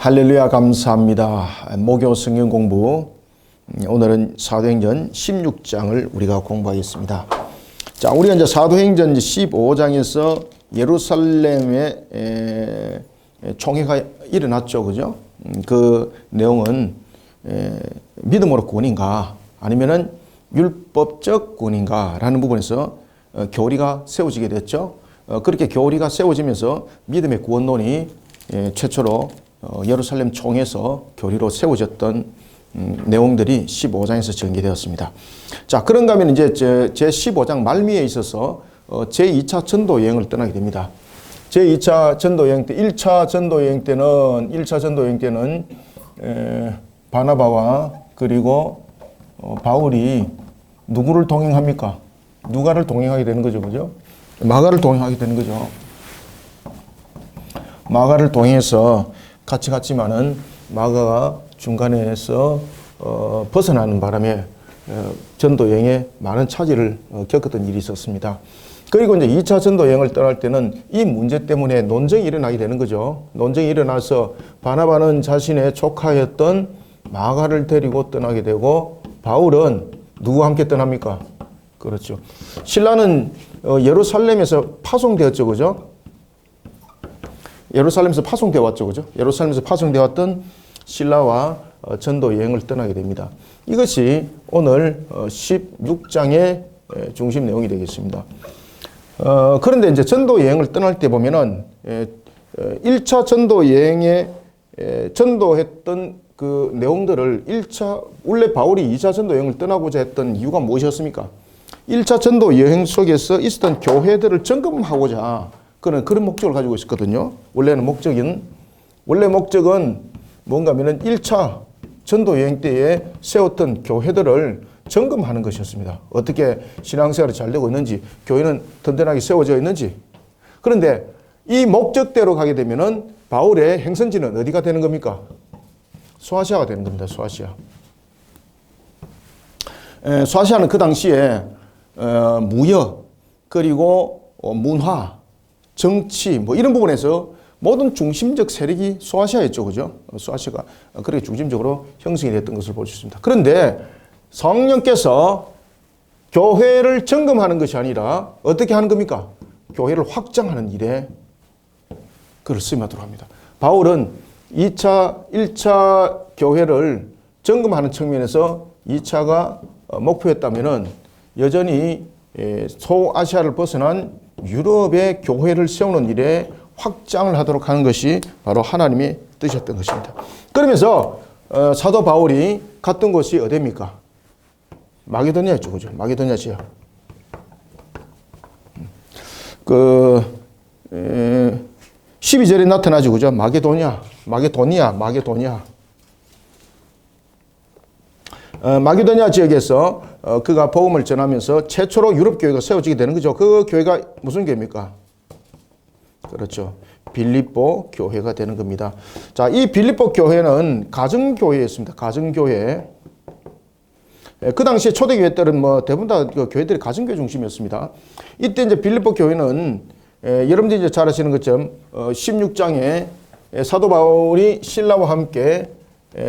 할렐루야 감사합니다. 목요 성경 공부 오늘은 사도행전 16장을 우리가 공부하겠습니다. 자, 우리가 이제 사도행전 15장에서 예루살렘에 총회가 일어났죠, 그죠? 그 내용은 믿음으로 구원인가 아니면은 율법적 구원인가라는 부분에서 교리가 세워지게 됐죠. 그렇게 교리가 세워지면서 믿음의 구원론이 최초로 예루살렘 총회에서 교리로 세워졌던 내용들이 15장에서 전개되었습니다. 자, 그런가 하면 이제 제 15장 말미에 있어서 제2차 전도 여행을 떠나게 됩니다. 제2차 전도 여행 때, 1차 전도 여행 때는 바나바와 그리고 바울이 누구를 동행합니까? 누가를 동행하게 되는 거죠, 그죠? 마가를 동행하게 되는 거죠. 마가를 동행해서 같이 갔지만은 마가가 중간에서 벗어나는 바람에 전도 여행에 많은 차질을 겪었던 일이 있었습니다. 그리고 이제 2차 전도 여행을 떠날 때는 이 문제 때문에 논쟁이 일어나게 되는 거죠. 논쟁이 일어나서 바나바는 자신의 조카였던 마가를 데리고 떠나게 되고 바울은 누구와 함께 떠납니까? 그렇죠. 신라는 예루살렘에서 파송되었죠, 그죠? 예루살렘에서 파송되어 왔죠, 그죠? 예루살렘에서 파송되어 왔던 신라와 전도 여행을 떠나게 됩니다. 이것이 오늘 16장의 중심 내용이 되겠습니다. 그런데 이제 전도 여행을 떠날 때 보면은 1차 전도 여행에 전도했던 그 내용들을 원래 바울이 2차 전도 여행을 떠나고자 했던 이유가 무엇이었습니까? 1차 전도 여행 속에서 있었던 교회들을 점검하고자 그런 목적을 가지고 있었거든요. 원래 목적은 뭔가 하면은 1차 전도 여행 때에 세웠던 교회들을 점검하는 것이었습니다. 어떻게 신앙생활이 잘 되고 있는지, 교회는 든든하게 세워져 있는지. 그런데 이 목적대로 가게 되면은 바울의 행선지는 어디가 되는 겁니까? 소아시아가 되는 겁니다. 소아시아. 소아시아는 그 당시에 무역 그리고 문화, 정치 뭐 이런 부분에서 모든 중심적 세력이 소아시아였죠, 그죠? 소아시아가 그렇게 중심적으로 형성이 됐던 것을 볼 수 있습니다. 그런데 성령께서 교회를 점검하는 것이 아니라 어떻게 하는 겁니까? 교회를 확장하는 일에 그를 쓰임하도록 합니다. 바울은 1차 교회를 점검하는 측면에서 2차가 목표였다면은 여전히 소아시아를 벗어난 유럽의 교회를 세우는 일에 확장을 하도록 하는 것이 바로 하나님의 뜻이었던 것입니다. 그러면서 사도 바울이 갔던 곳이 어디입니까? 마게도니아였죠, 그죠? 마게도니아 지역. 12절에 나타나죠, 그죠? 마게도니아. 마게도니아 지역에서 그가 복음을 전하면서 최초로 유럽 교회가 세워지게 되는 거죠. 그 교회가 무슨 교회입니까? 그렇죠. 빌립보 교회가 되는 겁니다. 자, 이 빌립보 교회는 가정교회였습니다. 가정교회. 그 당시에 초대교회들은 대부분 다 교회들이 가정교회 중심이었습니다. 이때 이제 빌립보 교회는 여러분들이 이제 잘 아시는 것처럼 16장에 사도 바울이 신라와 함께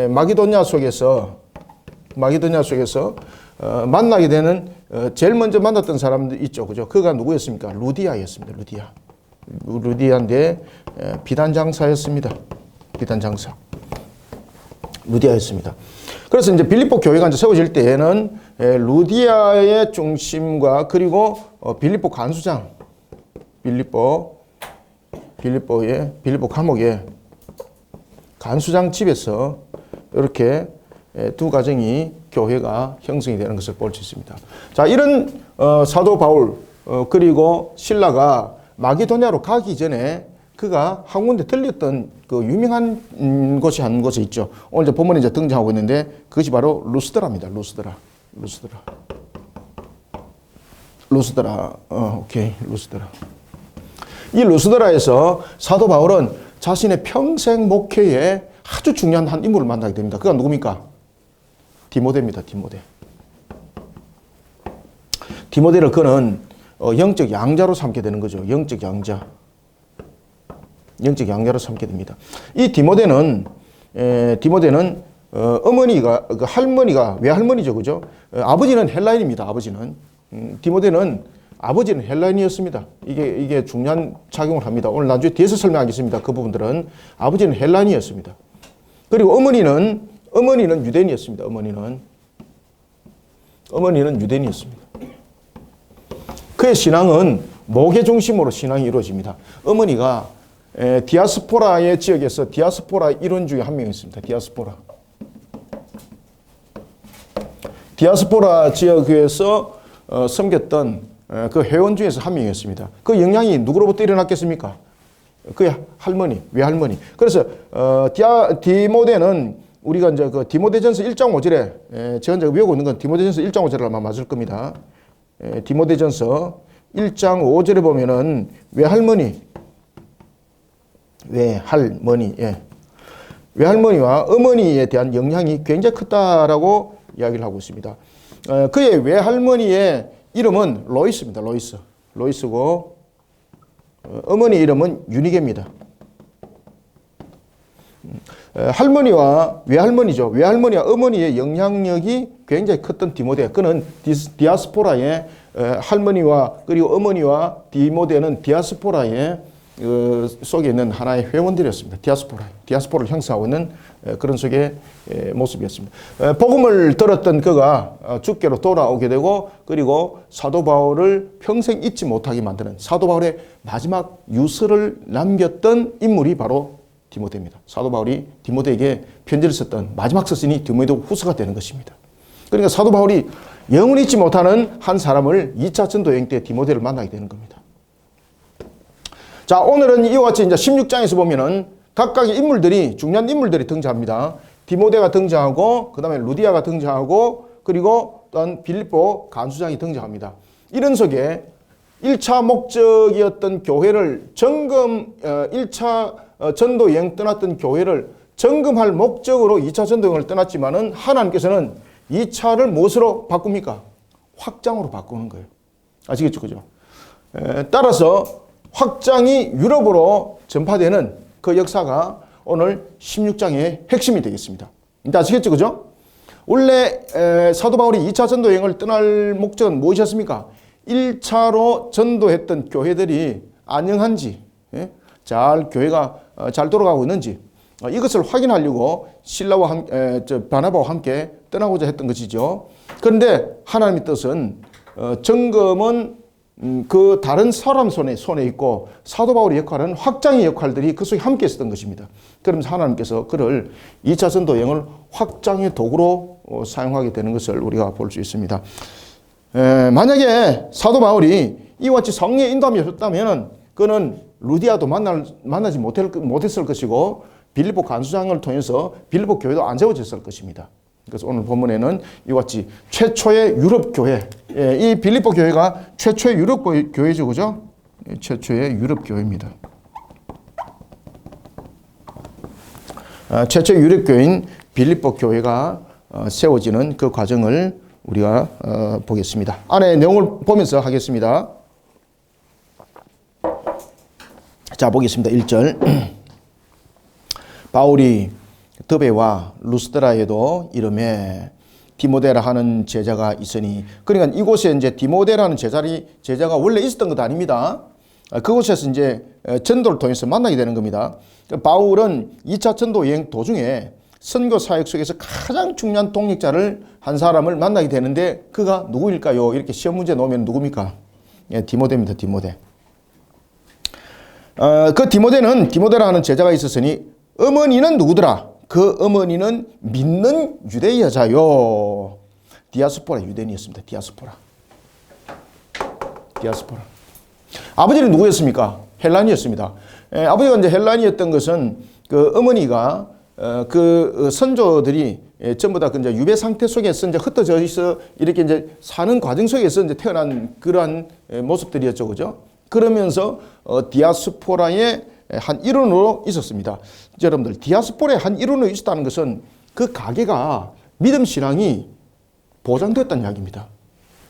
마게도니아 속에서 만나게 되는 제일 먼저 만났던 사람들 있죠, 그죠? 그가 누구였습니까? 루디아였습니다. 루디아인데 비단 장사였습니다. 비단 장사. 루디아였습니다. 그래서 이제 빌립보 교회가 이제 세워질 때에는 루디아의 중심과 그리고 빌립보 간수장, 빌립보 감옥의 간수장 집에서 이렇게 두 가정이 교회가 형성이 되는 것을 볼 수 있습니다. 자, 이런 사도 바울 그리고 신라가 마게도니아로 가기 전에 그가 한 군데 들렸던 그 유명한 곳이 한 곳에 있죠. 오늘 본문에 이제 등장하고 있는데 그것이 바로 루스드라입니다. 루스드라. 이 루스드라에서 사도 바울은 자신의 평생 목회에 아주 중요한 한 인물을 만나게 됩니다. 그가 누굽니까? 디모데입니다. 디모데를 그는 영적 양자로 삼게 되는 거죠. 영적 양자로 삼게 됩니다. 이 디모데는 디모데는 어머니가 그 할머니가 외할머니죠, 그죠? 아버지는 헬라인입니다. 아버지는 디모데는 아버지는 헬라인이었습니다. 이게 중요한 작용을 합니다. 오늘 나중에 뒤에서 설명하겠습니다. 그 부분들은 아버지는 헬라인이었습니다. 그리고 어머니는 유대인이었습니다. 어머니는 유대인이었습니다. 그의 신앙은 목회 중심으로 신앙이 이루어집니다. 어머니가 디아스포라의 지역에서 디아스포라 일원 중에 한 명이었습니다. 디아스포라 지역에서 섬겼던 그 회원 중에서 한 명이었습니다. 그 영향이 누구로부터 일어났겠습니까? 그의 할머니, 외할머니. 그래서 디모데는 우리가 이제 그 디모데전서 1장 5절에 제가 이제 외우고 있는 건 디모데전서 1장 5절을 아마 맞을 겁니다. 디모데전서 1장 5절에 보면은 외할머니와 어머니에 대한 영향이 굉장히 크다라고 이야기를 하고 있습니다. 그의 외할머니의 이름은 로이스입니다. 로이스고 어머니 이름은 유니게입니다. 할머니와 외할머니죠. 외할머니와 어머니의 영향력이 굉장히 컸던 디모데. 그는 디아스포라의 할머니와 그리고 어머니와 디모데는 디아스포라의 속에 있는 하나의 회원들이었습니다. 디아스포라를 형성하고 있는 그런 속의 모습이었습니다. 복음을 들었던 그가 주께로 돌아오게 되고 그리고 사도 바울을 평생 잊지 못하게 만드는 사도 바울의 마지막 유서를 남겼던 인물이 바로 디모데입니다. 사도 바울이 디모데에게 편지를 썼던 마지막 서신이 디모데 후서가 되는 것입니다. 그러니까 사도 바울이 영원히 잊지 못하는 한 사람을 2차 전도 여행 때 디모데를 만나게 되는 겁니다. 자, 오늘은 이와 같이 이제 16장에서 보면은 각각의 인물들이, 중요한 인물들이 등장합니다. 디모데가 등장하고, 그 다음에 루디아가 등장하고, 그리고 또한 빌립보 간수장이 등장합니다. 이런 속에 1차 목적이었던 교회를 1차 전도 여행 떠났던 교회를 점검할 목적으로 2차 전도 여행을 떠났지만은 하나님께서는 2차를 무엇으로 바꿉니까? 확장으로 바꾸는 거예요. 아시겠죠? 그죠? 따라서 확장이 유럽으로 전파되는 그 역사가 오늘 16장의 핵심이 되겠습니다. 이제 아시겠죠? 그죠? 원래 사도 바울이 2차 전도 여행을 떠날 목적은 무엇이었습니까? 1차로 전도했던 교회들이 안녕한지, 교회가 잘 돌아가고 있는지 이것을 확인하려고 실라와 바나바와 함께 떠나고자 했던 것이죠. 그런데 하나님의 뜻은 점검은 그 다른 사람 손에 있고 사도 바울의 역할은 확장의 역할들이 그 속에 함께 있었던 것입니다. 그러면서 하나님께서 그를 2차 전도 여행을 확장의 도구로 사용하게 되는 것을 우리가 볼 수 있습니다. 만약에 사도 바울이 이와 같이 성령의 인도함이 없었다면 그는 루디아도 만나지 못했을 것이고 빌립보 간수장을 통해서 빌립보 교회도 안 세워졌을 것입니다. 그래서 오늘 본문에는 이와 같이 최초의 유럽 교회, 이 빌립보 교회가 최초의 유럽 교회죠, 그죠? 최초의 유럽 교회입니다. 최초의 유럽 교회인 빌립보 교회가 세워지는 그 과정을 우리가 보겠습니다. 안에 내용을 보면서 하겠습니다. 자, 보겠습니다. 1절. 바울이 드베와 루스드라에도 이름에 디모데라 하는 제자가 있으니, 그러니까 이곳에 이제 디모데라는 제자가 원래 있었던 것 아닙니다. 그곳에서 이제 전도를 통해서 만나게 되는 겁니다. 바울은 2차 전도 여행 도중에 선교 사역 속에서 가장 중요한 동력자를 한 사람을 만나게 되는데 그가 누구일까요? 이렇게 시험 문제 놓으면 누굽니까? 디모데입니다. 디모데. 그 디모데라 하는 제자가 있었으니 어머니는 누구더라? 그 어머니는 믿는 유대 여자요. 디아스포라 유대인이었습니다. 디아스포라. 아버지는 누구였습니까? 헬란이었습니다. 아버지가 이제 헬란이었던 것은 그 어머니가 그 선조들이 전부 다 이제 유배 상태 속에서 이제 흩어져 있어 이렇게 이제 사는 과정 속에서 이제 태어난 그러한 모습들이었죠, 그죠? 그러면서 디아스포라의 한 일원으로 있었습니다. 여러분들, 디아스포라의 한 일원으로 있었다는 것은 그 가게가 믿음 신앙이 보장됐다는 이야기입니다.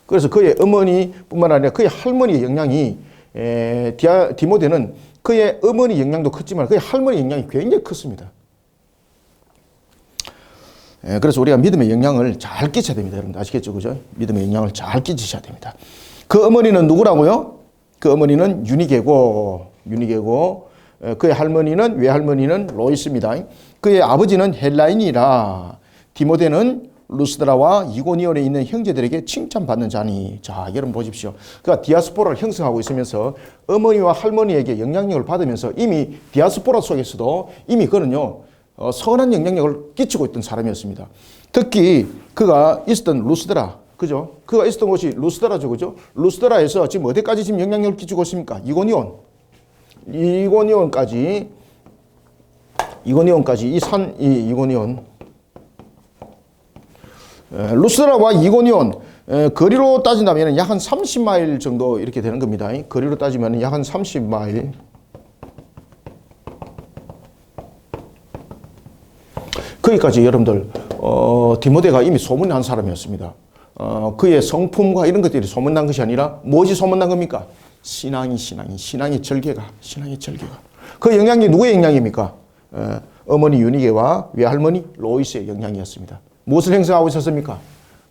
그래서 그의 어머니뿐만 아니라 그의 할머니의 영향이 디모데는 그의 어머니 영향도 컸지만 그의 할머니 영향이 굉장히 컸습니다. 그래서 우리가 믿음의 영향을 잘 끼쳐야 됩니다. 여러분들 아시겠죠? 그죠? 믿음의 영향을 잘 끼치셔야 됩니다. 그 어머니는 누구라고요? 그 어머니는 유니게고, 그의 할머니는, 외할머니는 로이스입니다. 그의 아버지는 헬라인이라 디모데는 루스드라와 이고니온에 있는 형제들에게 칭찬받는 자니. 자, 여러분 보십시오. 그가 디아스포라를 형성하고 있으면서 어머니와 할머니에게 영향력을 받으면서 이미 디아스포라 속에서도 이미 그는요, 선한 영향력을 끼치고 있던 사람이었습니다. 특히 그가 있었던 루스드라, 그죠? 그가 있었던 곳이 루스드라죠, 그죠? 루스드라에서 지금 어디까지 지금 영향력을 끼치고 있습니까? 이고니온까지 이고니온. 루스드라와 이고니온 거리로 따진다면 약 한 30마일 정도 이렇게 되는 겁니다. 거리로 따지면 약 한 30마일. 거기까지 여러분들 디모데가 이미 소문난 사람이었습니다. 그의 성품과 이런 것들이 소문난 것이 아니라 무엇이 소문난 겁니까? 신앙의 절개가. 그 영향이 누구의 영향입니까? 어머니 유니게와 외할머니 로이스의 영향이었습니다. 무엇을 행사하고 있었습니까?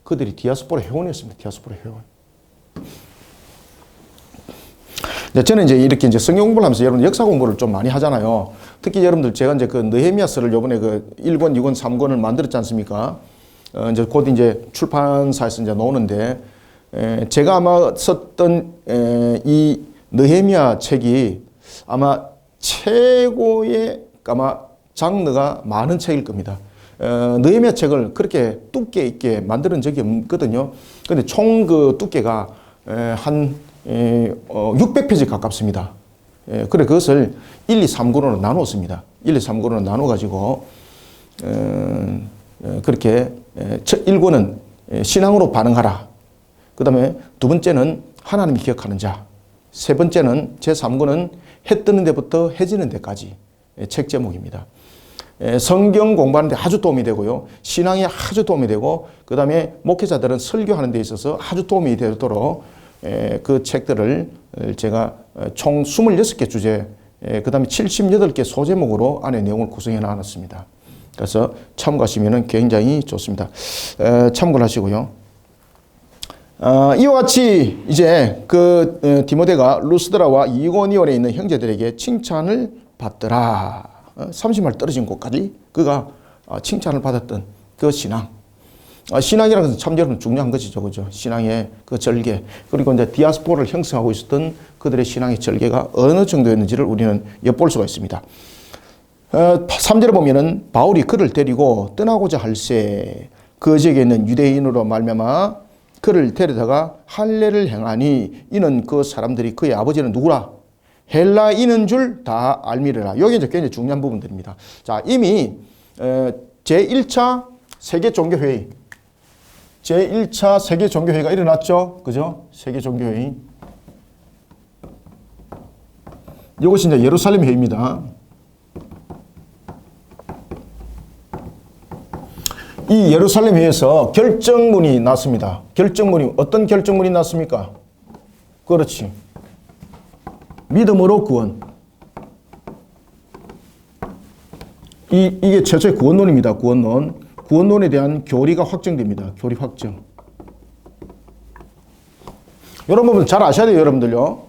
그들이 디아스포라 회원이었습니다. 디아스포라 회원. 저는 이제 이렇게 성경 공부를 하면서 여러분 역사 공부를 좀 많이 하잖아요. 특히 여러분들 제가 이제 그 느헤미야서를 요번에 그 1권, 2권, 3권을 만들었지 않습니까? 이제 곧 이제 출판사에서 이제 나오는데, 제가 아마 썼던 이 느헤미야 책이 아마 최고의 아마 장르가 많은 책일 겁니다. 느헤미야 책을 그렇게 두께 있게 만드는 적이 없거든요. 근데 총 그 두께가 한 600페이지 가깝습니다. 그래 그것을 1, 2, 3권으로 나눴습니다. 1, 2, 3권으로 나눠가지고 그렇게 1권은 신앙으로 반응하라. 그 다음에 두 번째는 하나님이 기억하는 자. 세 번째는 제3권은 해 뜨는 데부터 해 지는 데까지 책 제목입니다. 성경 공부하는 데 아주 도움이 되고요. 신앙에 아주 도움이 되고, 그 다음에 목회자들은 설교하는 데 있어서 아주 도움이 되도록 그 책들을 제가 총 26개 주제, 그 다음에 78개 소제목으로 안에 내용을 구성해 놨습니다. 그래서 참고하시면 굉장히 좋습니다. 참고를 하시고요. 이와 같이 이제 그 디모데가 루스드라와 이고니온에 있는 형제들에게 칭찬을 받더라. 30마일 떨어진 곳까지 그가 칭찬을 받았던 그 신앙. 신앙이라는 것은 참 여러분 중요한 것이죠. 그죠? 신앙의 그 절개. 그리고 이제 디아스포라를 형성하고 있었던 그들의 신앙의 절개가 어느 정도였는지를 우리는 엿볼 수가 있습니다. 3절에 보면은 바울이 그를 데리고 떠나고자 할새 그 지역에 있는 유대인으로 말미암아 그를 데려다가 할례를 행하니 이는 그 사람들이 그의 아버지는 누구라? 헬라인인 줄 다 알미르라. 여기 이제 굉장히 중요한 부분들입니다. 자, 이미 제1차 세계 종교회의, 제1차 세계 종교회의가 일어났죠. 그죠? 세계 종교회의. 이것이 이제 예루살렘 회의입니다. 이 예루살렘 회의에서 결정문이 났습니다. 결정문이, 어떤 결정문이 났습니까? 그렇지. 믿음으로 구원. 이게 최초의 구원론입니다. 구원론. 구원론에 대한 교리가 확정됩니다. 교리 확정. 여러분 잘 아셔야 돼요, 여러분들요.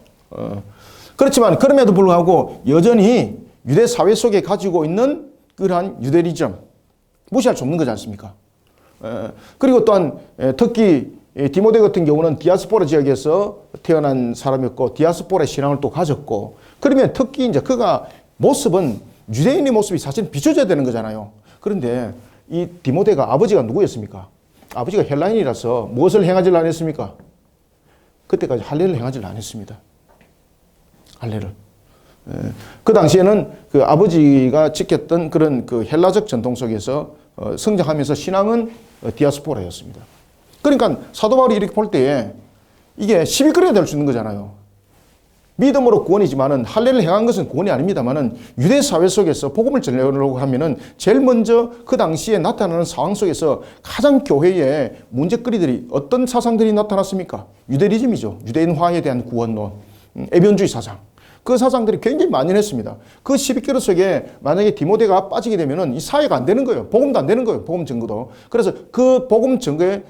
그렇지만 그럼에도 불구하고 여전히 유대 사회 속에 가지고 있는 그러한 유대리즘 무시할 수 없는 거지 않습니까? 그리고 또한 특히 디모데 같은 경우는 디아스포라 지역에서 태어난 사람이었고 디아스포라의 신앙을 또 가졌고, 그러면 특히 이제 그가 모습은 유대인의 모습이 사실 비춰져야 되는 거잖아요. 그런데 이 디모데가 아버지가 누구였습니까? 아버지가 헬라인이라서 무엇을 행하지를 않았습니까? 그때까지 할례를 행하지를 않았습니다. 할례를. 그 당시에는 그 아버지가 지켰던 그런 그 헬라적 전통 속에서 성장하면서 신앙은 디아스포라였습니다. 그러니까 사도 바울이 이렇게 볼 때에 이게 시비거리가 될 수 있는 거잖아요. 믿음으로 구원이지만은 할례를 행한 것은 구원이 아닙니다만은 유대 사회 속에서 복음을 전하려고 하면은 제일 먼저 그 당시에 나타나는 상황 속에서 가장 교회에 문제거리들이 어떤 사상들이 나타났습니까? 유대리즘이죠. 유대인화에 대한 구원론, 애변주의 사상. 그 사상들이 굉장히 만연했습니다. 그 12그릇 속에 만약에 디모데가 빠지게 되면은 이 사회가 안 되는 거예요. 복음도 안 되는 거예요. 복음 증거도. 그래서 그 복음 증거의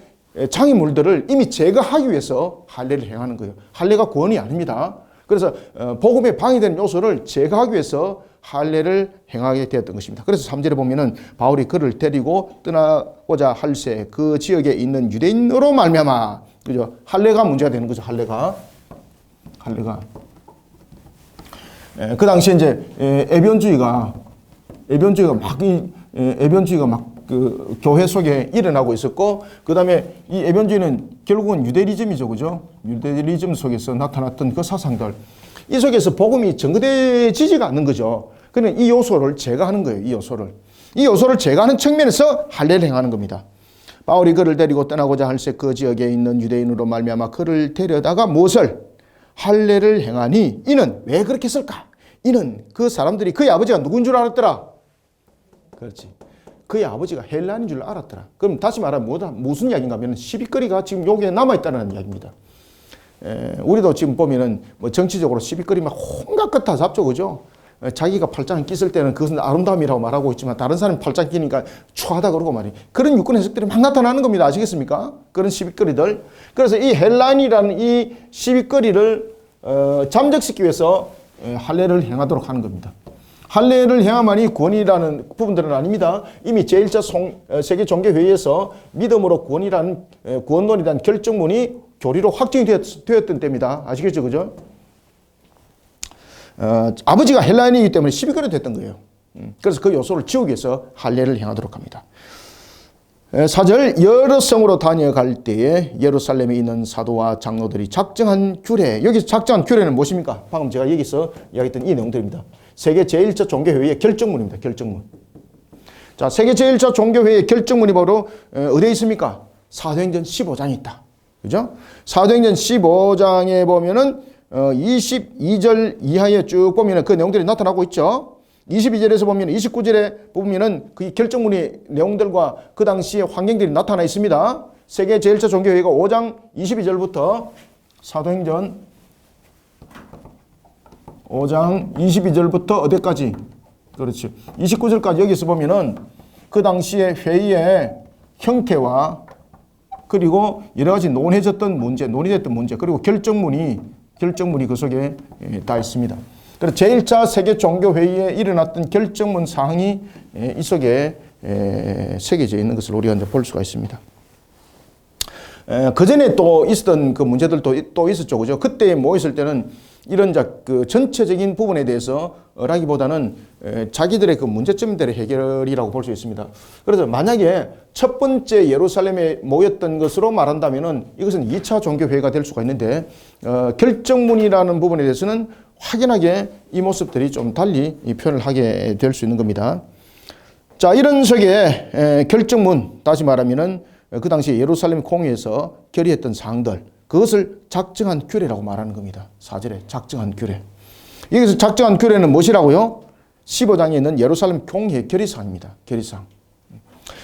장애물들을 이미 제거하기 위해서 할례를 행하는 거예요. 할례가 구원이 아닙니다. 그래서 복음에 방해되는 요소를 제거하기 위해서 할례를 행하게 되었던 것입니다. 그래서 3절에 보면은 바울이 그를 데리고 떠나고자 할새 그 지역에 있는 유대인으로 말미암아, 그죠? 할례가 문제가 되는 거죠. 할례가. 그 당시에 이제 애변주의가 막 그 교회 속에 일어나고 있었고, 그 다음에 이 애변주의는 결국은 유대리즘이죠, 그죠? 유대리즘 속에서 나타났던 그 사상들, 이 속에서 복음이 전거되지가 않는 거죠. 그러면 이 요소를 제거하는 거예요. 이 요소를 제거하는 측면에서 할례를 행하는 겁니다. 바울이 그를 데리고 떠나고자 할새 그 지역에 있는 유대인으로 말미암아 그를 데려다가 무엇을? 할례를 행하니 이는 왜 그렇게 했을까? 이는 그 사람들이 그의 아버지가 누군 줄 알았더라. 그렇지. 그의 아버지가 헬라인인 줄 알았더라. 그럼 다시 말하면 무슨 이야기인가 하면 시비거리가 지금 여기에 남아있다는 이야기입니다. 우리도 지금 보면은 뭐 정치적으로 시비거리 막 온갖 것 다 잡죠, 그죠? 자기가 팔짱 끼을 때는 그것은 아름다움이라고 말하고 있지만 다른 사람이 팔짱 끼니까 추하다 그러고 말이에요. 그런 유권 해석들이 막 나타나는 겁니다. 아시겠습니까? 그런 시비거리들. 그래서 이 헬라인이라는 이 시비거리를 잠적시키기 위해서 할례를 행하도록 하는 겁니다. 할례를 행하만이 구원이라는 부분들은 아닙니다. 이미 제1차 세계 종교회의에서 믿음으로 구원론이라는 결정문이 교리로 확정이 되었던 때입니다. 아시겠죠? 그죠? 아버지가 헬라인이기 때문에 시비거리 됐던 거예요. 그래서 그 요소를 지우기 위해서 할례를 행하도록 합니다. 4절 여러 성으로 다녀갈 때에 예루살렘에 있는 사도와 장로들이 작정한 규례. 여기서 작정한 규례는 무엇입니까? 방금 제가 여기서 이야기했던 이 내용들입니다. 세계 제1차 종교회의의 결정문입니다. 결정문. 자, 세계 제1차 종교회의의 결정문이 바로 어디에 있습니까? 사도행전 15장에 있다. 그죠? 사도행전 15장에 보면은 22절 이하에 쭉 보면은 그 내용들이 나타나고 있죠. 22절에서 보면 29절에 보면은 그 결정문의 내용들과 그 당시의 환경들이 나타나 있습니다. 세계 제1차 종교회의가 5장 22절부터 사도행전 5장 22절부터 어디까지? 그렇지. 29절까지 여기서 보면은 그 당시의 회의의 형태와 그리고 여러 가지 논의됐던 문제, 그리고 결정문이 그 속에 다 있습니다. 그래서 제1차 세계 종교회의에 일어났던 결정문 사항이 이 속에 새겨져 있는 것을 우리가 이제 볼 수가 있습니다. 그 전에 또 있었던 그 문제들도 또 있었죠. 그죠? 그때 모였을 때는 이런 그 전체적인 부분에 대해서 라기보다는 자기들의 그 문제점들의 해결이라고 볼 수 있습니다. 그래서 만약에 첫 번째 예루살렘에 모였던 것으로 말한다면은 이것은 2차 종교회의가 될 수가 있는데, 결정문이라는 부분에 대해서는 확연하게 이 모습들이 좀 달리 표현을 하게 될 수 있는 겁니다. 자, 이런 식의 결정문, 다시 말하면은 그 당시 예루살렘 공회에서 결의했던 사항들, 그것을 작정한 규례라고 말하는 겁니다. 4절에 작정한 규례. 여기서 작정한 규례는 무엇이라고요? 15장에 있는 예루살렘 공회 결의사항입니다. 결의사항.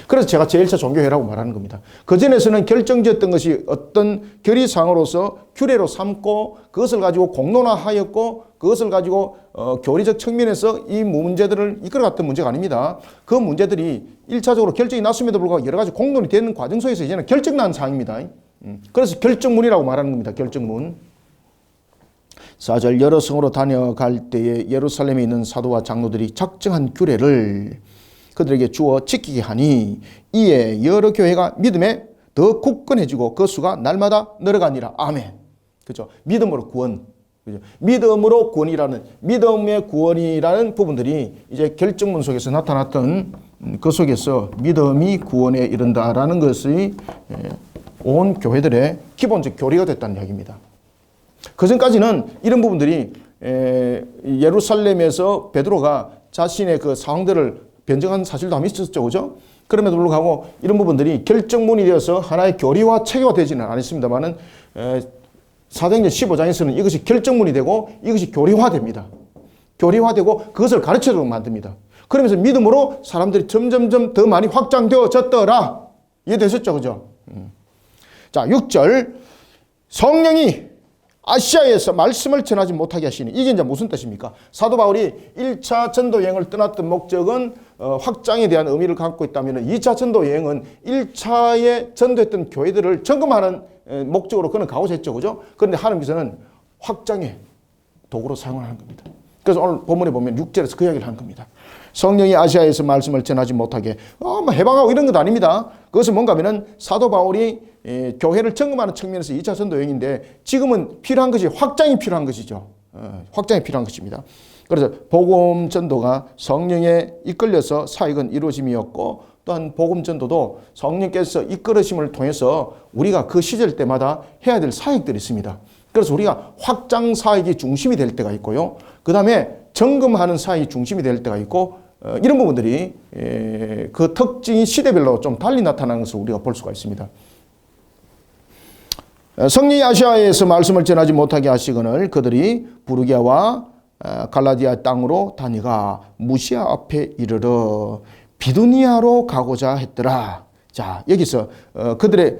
그래서 제가 제1차 종교회라고 말하는 겁니다. 그전에서는 결정지었던 것이 어떤 결의사항으로서 규례로 삼고 그것을 가지고 공론화하였고 그것을 가지고 교리적 측면에서 이 문제들을 이끌어갔던 문제가 아닙니다. 그 문제들이 1차적으로 결정이 났음에도 불구하고 여러 가지 공론이 되는 과정 속에서 이제는 결정난 사항입니다. 그래서 결정문이라고 말하는 겁니다. 결정문. 4절 여러 성으로 다녀갈 때에 예루살렘에 있는 사도와 장로들이 작정한 규례를 그들에게 주어 지키게 하니 이에 여러 교회가 믿음에 더 굳건해지고 그 수가 날마다 늘어가니라. 아멘. 그죠? 믿음으로 구원. 그죠? 믿음으로 구원이라는, 믿음의 구원이라는 부분들이 이제 결정문 속에서 나타났던 그 속에서 믿음이 구원에 이른다라는 것이 온 교회들의 기본적 교리가 됐다는 이야기입니다. 그전까지는 이런 부분들이 예루살렘에서 베드로가 자신의 그 상황들을 변증한 사실도 한번 있었죠. 그죠? 그럼에도 불구하고 이런 부분들이 결정문이 되어서 하나의 교리와 체계화되지는 않았습니다만은 사도행전 15장에서는 이것이 결정문이 되고 이것이 교리화됩니다. 교리화되고 그것을 가르쳐주고 만듭니다. 그러면서 믿음으로 사람들이 점점점 더 많이 아시아에서 말씀을 전하지 못하게 하시니, 이게 이제 무슨 뜻입니까? 사도 바울이 1차 전도 여행을 떠났던 목적은 확장에 대한 의미를 갖고 있다면 2차 전도 여행은 1차에 전도했던 교회들을 점검하는 목적으로 그는 가고자 했죠. 그죠? 그런데 하나님께서는 확장의 도구로 사용하는 겁니다. 그래서 오늘 본문에 보면 6절에서 그 이야기를 하는 겁니다. 성령이 아시아에서 말씀을 전하지 못하게 해방하고 이런 것 아닙니다. 그것은 뭔가 하면은 사도 바울이 교회를 점검하는 측면에서 2차 전도 여행인데, 지금은 필요한 것이 확장이 필요한 것이죠. 확장이 필요한 것입니다. 그래서 복음 전도가 성령에 이끌려서 사역은 이루어짐이었고, 또한 복음 전도도 성령께서 이끌으심을 통해서 우리가 그 시절 때마다 해야 될 사역들이 있습니다. 그래서 우리가 확장 사역이 중심이 될 때가 있고요. 그 다음에 점검하는 사역이 중심이 될 때가 있고, 이런 부분들이 그 특징이 시대별로 좀 달리 나타나는 것을 우리가 볼 수가 있습니다. 성령이 아시아에서 말씀을 전하지 못하게 하시거늘 그들이 부르기아와 갈라디아 땅으로 다니가 무시아 앞에 이르러 비두니아로 가고자 했더라. 자, 여기서 그들의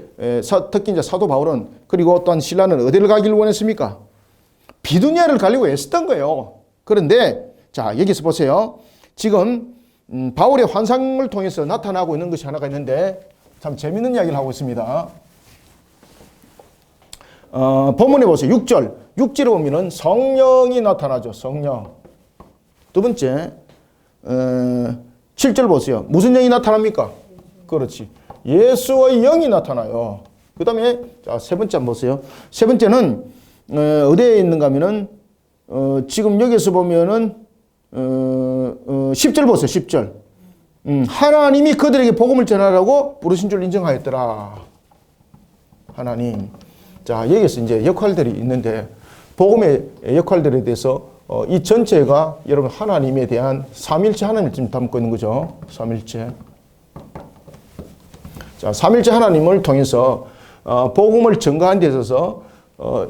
특히 이제 사도 바울은, 그리고 또한 실라는 어디를 가기를 원했습니까? 비두니아를 가려고 애썼던 거예요. 그런데 자, 여기서 보세요. 지금 바울의 환상을 통해서 나타나고 있는 것이 하나가 있는데 참 재밌는 이야기를 하고 있습니다. 본문에 보세요. 6절. 6절에 보면은 성령이 나타나죠. 성령. 두 번째, 7절 보세요. 무슨 영이 나타납니까? 그렇지. 예수의 영이 나타나요. 그 다음에, 자, 세 번째 한번 보세요. 세 번째는, 어디에 있는가 하면은, 지금 여기서 보면은, 10절 보세요. 10절. 하나님이 그들에게 복음을 전하라고 부르신 줄 인정하였더라. 하나님. 자, 여기서 이제 역할들이 있는데, 복음의 역할들에 대해서 이 전체가 여러분 하나님에 대한 삼일체 하나님을 지금 담고 있는 거죠. 삼일체. 자, 삼일체 하나님을 통해서 복음을 전가하는 데 있어서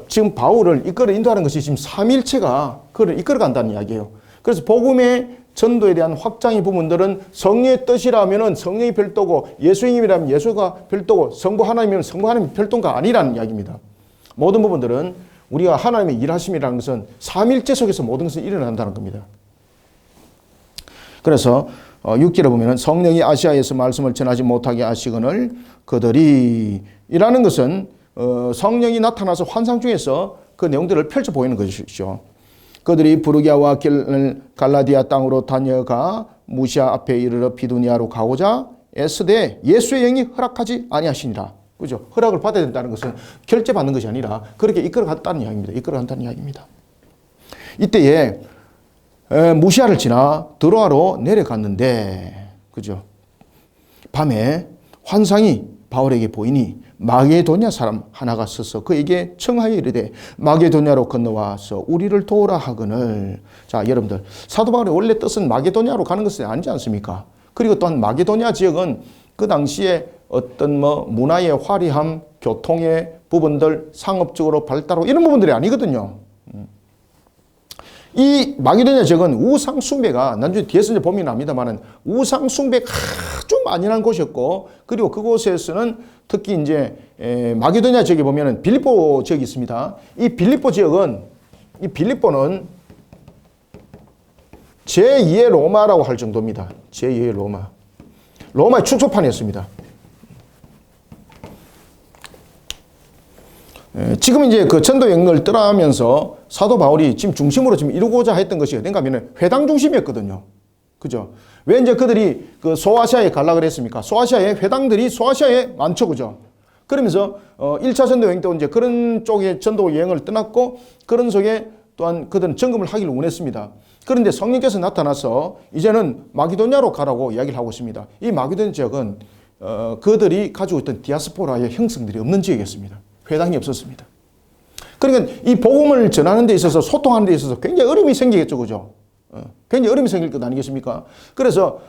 지금 바울을 이끌어 인도하는 것이 지금 삼일체가 그를 이끌어 간다는 이야기예요. 그래서 복음의 전도에 대한 확장의 부분들은 성령의 뜻이라면 성령이 별도고, 예수의 힘이라면 예수가 별도고, 성부 하나님이면 성부 하나님이 별도가 아니라는 이야기입니다. 모든 부분들은 우리가 하나님의 일하심이라는 것은 삼일체 속에서 모든 것이 일어난다는 겁니다. 그래서 6절에 보면 성령이 아시아에서 말씀을 전하지 못하게 하시거늘 그들이 이라는 것은 성령이 나타나서 환상 중에서 그 내용들을 펼쳐 보이는 것이죠. 그들이 부르기아와 갈라디아 땅으로 다녀가 무시아 앞에 이르러 비두니아로 가고자 애쓰되 예수의 영이 허락하지 아니하시니라. 그죠? 허락을 받아야 된다는 것은 결제받는 것이 아니라 그렇게 이끌어갔다는 이야기입니다. 이끌어간다는 이야기입니다. 이때에 무시아를 지나 드로아로 내려갔는데, 그죠? 밤에 환상이 바울에게 보이니 마게도냐 사람 하나가 서서 그에게 청하여 이르되 마게도냐로 건너와서 우리를 도우라 하거늘. 자, 여러분들, 사도 바울의 원래 뜻은 마게도냐로 가는 것이 아니지 않습니까? 그리고 또한 마게도냐 지역은 그 당시에 어떤 문화의 화려함, 교통의 부분들, 상업적으로 발달하고 이런 부분들이 아니거든요. 이 마게도냐 지역은 우상 숭배가, 나중에 뒤에서 이제 보면 압니다만은 우상 숭배가 아주 만연한 곳이었고, 그리고 그곳에서는 특히 이제 마게도냐 지역에 보면은 빌립보 지역이 있습니다. 이 빌립보 지역은, 이 빌립보는 제2의 로마라고 할 정도입니다. 제2의 로마. 로마의 축소판이었습니다. 지금 이제 그 전도 여행을 떠나면서 사도 바울이 지금 중심으로 지금 이루고자 했던 것이 어딘가 하면 회당 중심이었거든요. 그죠? 왜 이제 그들이 그 소아시아에 가려고 그랬습니까? 소아시아에 회당들이 소아시아에 많죠. 그죠? 그러면서 1차 전도 여행 때 이제 그런 쪽의 전도 여행을 떠났고, 그런 속에 또한 그들은 점검을 하기를 원했습니다. 그런데 성령께서 나타나서 이제는 마게도냐로 가라고 이야기를 하고 있습니다. 이 마게도냐 지역은 그들이 가지고 있던 디아스포라의 형성들이 없는 지역이었습니다. 회당이 없었습니다. 그러니까 이 복음을 전하는 데 있어서, 소통하는 데 있어서 굉장히 어려움이 생기겠죠. 그죠? 굉장히 어려움이 생길 것 아니겠습니까? 그래서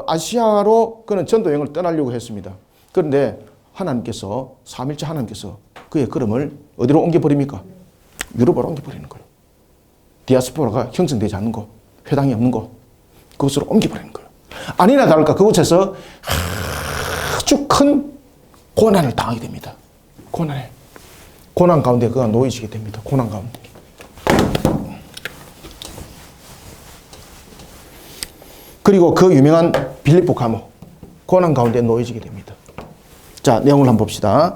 아시아로 그는 전도 여행을 떠나려고 했습니다. 그런데 하나님께서, 삼일째 하나님께서 그의 걸음을 어디로 옮겨버립니까? 유럽으로 옮겨버리는 거예요. 디아스포라가 형성되지 않는 곳, 회당이 없는 곳, 그곳으로 옮겨버리는 거예요. 아니나 다를까 그곳에서 아주 큰 고난을 당하게 됩니다. 고난 가운데 그가 놓이시게 됩니다. 고난 가운데. 그리고 그 유명한 빌립보 감옥, 고난 가운데 놓여지게 됩니다. 자, 내용을 한번 봅시다.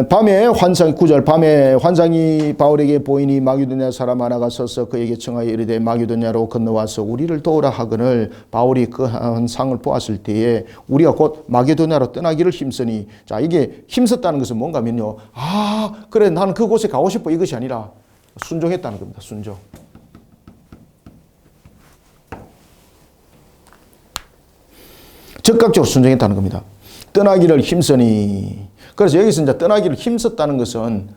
밤에 환상 9절 밤에 환상이 바울에게 보이니 마게도냐 사람 하나가 서서 그에게 청하여 이르되 마게도냐로 건너와서 우리를 도우라 하거늘 바울이 그 환상을 보았을 때에 우리가 곧 마게도냐로 떠나기를 힘쓰니 자 이게 힘썼다는 것은 뭔가 하면요 아 그래 나는 그곳에 가고 싶어 이것이 아니라 순종했다는 겁니다. 순종. 적극적으로 순종했다는 겁니다. 떠나기를 힘쓰니 그래서 여기서 이제 떠나기를 힘썼다는 것은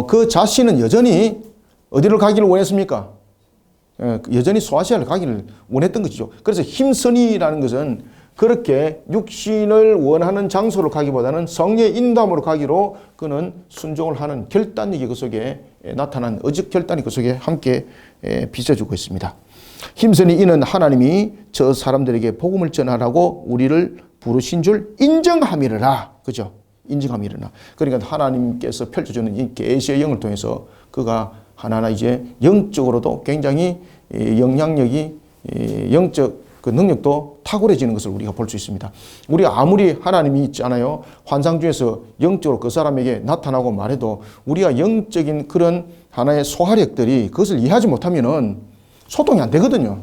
그 자신은 여전히 어디를 가기를 원했습니까? 여전히 소아시아를 가기를 원했던 것이죠. 그래서 힘쓰니라는 것은 그렇게 육신을 원하는 장소로 가기보다는 성령의 인도함으로 가기로 그는 순종을 하는 결단력이 그 속에 나타난 의적 결단이 그 속에 함께 빚어주고 있습니다. 힘쓰니 이는 하나님이 저 사람들에게 복음을 전하라고 우리를 부르신 줄 인정함이라. 그죠? 인정함이라. 그러니까 하나님께서 펼쳐주는 이 계시의 영을 통해서 그가 하나하나 이제 영적으로도 굉장히 영향력이 영적 그 능력도 탁월해지는 것을 우리가 볼 수 있습니다. 우리가 아무리 하나님이 있잖아요. 환상 중에서 영적으로 그 사람에게 나타나고 말해도 우리가 영적인 그런 하나의 소화력들이 그것을 이해하지 못하면은 소통이 안 되거든요.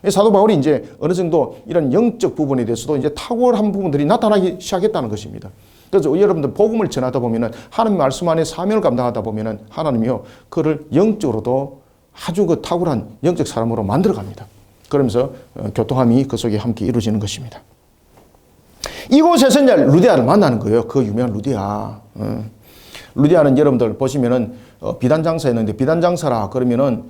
사도 바울이 이제 어느 정도 이런 영적 부분에 대해서도 이제 탁월한 부분들이 나타나기 시작했다는 것입니다. 그래서 여러분들 복음을 전하다 보면은 하나님 말씀 안에 사명을 감당하다 보면은 하나님이요 그를 영적으로도 아주 그 탁월한 영적 사람으로 만들어 갑니다. 그러면서 교통함이 그 속에 함께 이루어지는 것입니다. 이곳에서 이제 루디아를 만나는 거예요. 그 유명한 루디아. 루디아는 여러분들 보시면은 비단 장사였는데 비단 장사라 그러면은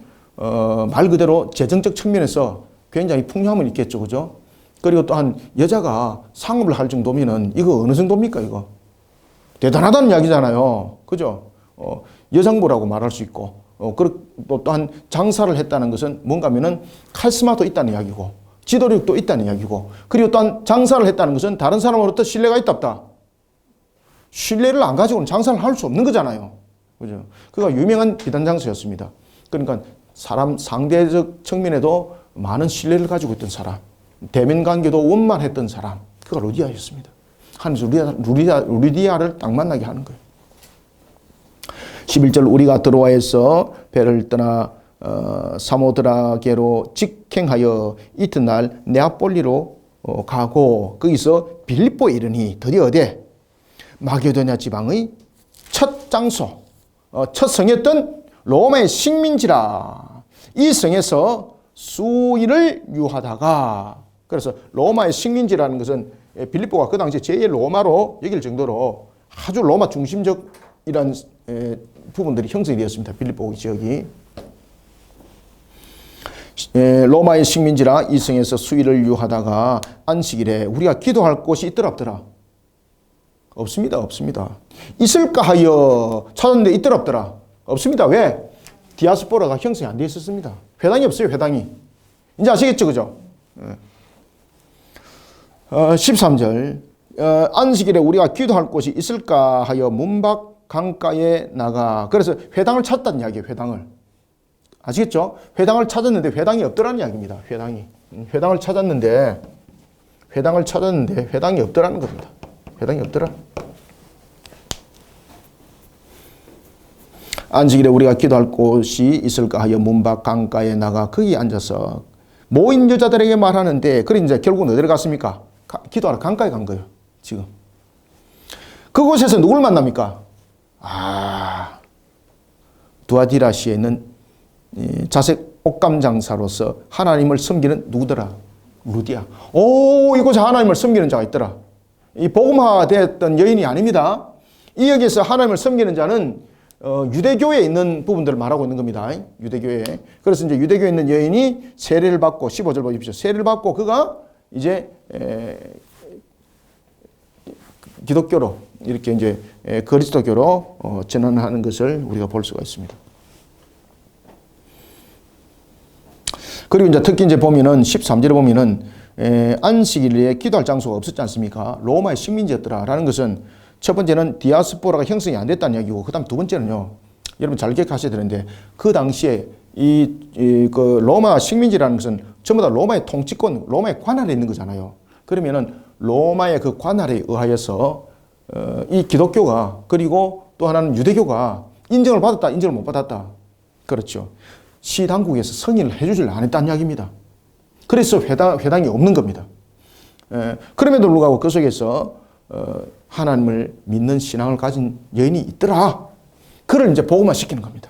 말 그대로 재정적 측면에서 굉장히 풍요함을 있겠죠, 그죠? 그리고 또한 여자가 상업을 할 정도면은 이거 어느 정도입니까, 이거? 대단하다는 이야기잖아요, 그죠? 여성부라고 말할 수 있고, 그리고 또한 장사를 했다는 것은 뭔가 하면은 카리스마도 있다는 이야기고, 지도력도 있다는 이야기고, 그리고 또한 장사를 했다는 것은 다른 사람으로부터 신뢰가 있다 없다. 신뢰를 안 가지고는 장사를 할 수 없는 거잖아요, 그죠? 그가 유명한 비단 장사였습니다. 그러니까 사람 상대적 측면에도 많은 신뢰를 가지고 있던 사람, 대면 관계도 원만했던 사람, 그가 루디아였습니다. 하나님께서 루디아를 딱 만나게 하는 거예요. 11절 우리가 드로아에서 배를 떠나 사모드라게로 직행하여 이튿날 네아폴리로 가고 거기서 빌립보에 이르니 드디어 어디에? 마게도냐 지방의 첫 장소, 첫 성이었던 로마의 식민지라. 이 성에서 수일을 유하다가 그래서 로마의 식민지라는 것은 빌립보가 그 당시에 제1로마로 여길 정도로 아주 로마 중심적 이런 부분들이 형성이 되었습니다. 빌립보 지역이. 로마의 식민지라 이 성에서 수일을 유하다가 안식일에 우리가 기도할 곳이 있더라 없더라? 없습니다. 없습니다. 있을까 하여 찾았는데 있더라 없더라? 없습니다. 왜? 디아스포라가 형성이 안 돼 있었습니다. 회당이 없어요. 회당이. 이제 아시겠죠? 그죠? 13절 안식일에 우리가 기도할 곳이 있을까 하여 문밖 강가에 나가. 그래서 회당을 찾았다는 이야기예요. 회당을. 아시겠죠? 회당을 찾았는데 회당이 없더라는 이야기입니다. 회당을 찾았는데 회당이 없더라는 겁니다. 회당이 없더라. 안식일에 우리가 기도할 곳이 있을까 하여 문밖 강가에 나가 거기 앉아서 모인 여자들에게 말하는데 그래 이제 결국은 어디로 갔습니까? 기도하러 강가에 간 거예요. 지금. 그곳에서 누굴 만납니까? 두아디라시에 있는 자색 옷감 장사로서 하나님을 섬기는 누구더라? 루디아. 이곳에 하나님을 섬기는 자가 있더라. 이 복음화됐던 여인이 아닙니다. 이 여기에서 하나님을 섬기는 자는 유대교에 있는 부분들을 말하고 있는 겁니다. 유대교에. 그래서 이제 유대교에 있는 여인이 세례를 받고 15절 보십시오. 세례를 받고 그가 이제 기독교로 이렇게 이제 그리스도교로 전환하는 것을 우리가 볼 수가 있습니다. 그리고 이제 특히 이제 보면은 13절에 보면은 안식일에 기도할 장소가 없었지 않습니까? 로마의 식민지였더라라는 것은 첫 번째는 디아스포라가 형성이 안 됐다는 이야기고, 그 다음 두 번째는요, 여러분 잘 기억하셔야 되는데, 그 당시에 그 로마 식민지라는 것은 전부 다 로마의 통치권, 로마의 관할에 있는 거잖아요. 그러면은 로마의 그 관할에 의하여서 이 기독교가, 그리고 또 하나는 유대교가 인정을 받았다, 인정을 못 받았다. 그렇죠. 시당국에서 승인을 해주질 않았다는 이야기입니다. 그래서 회당이 없는 겁니다. 그럼에도 불구하고 그 속에서 하나님을 믿는 신앙을 가진 여인이 있더라. 그를 이제 복음화 시키는 겁니다.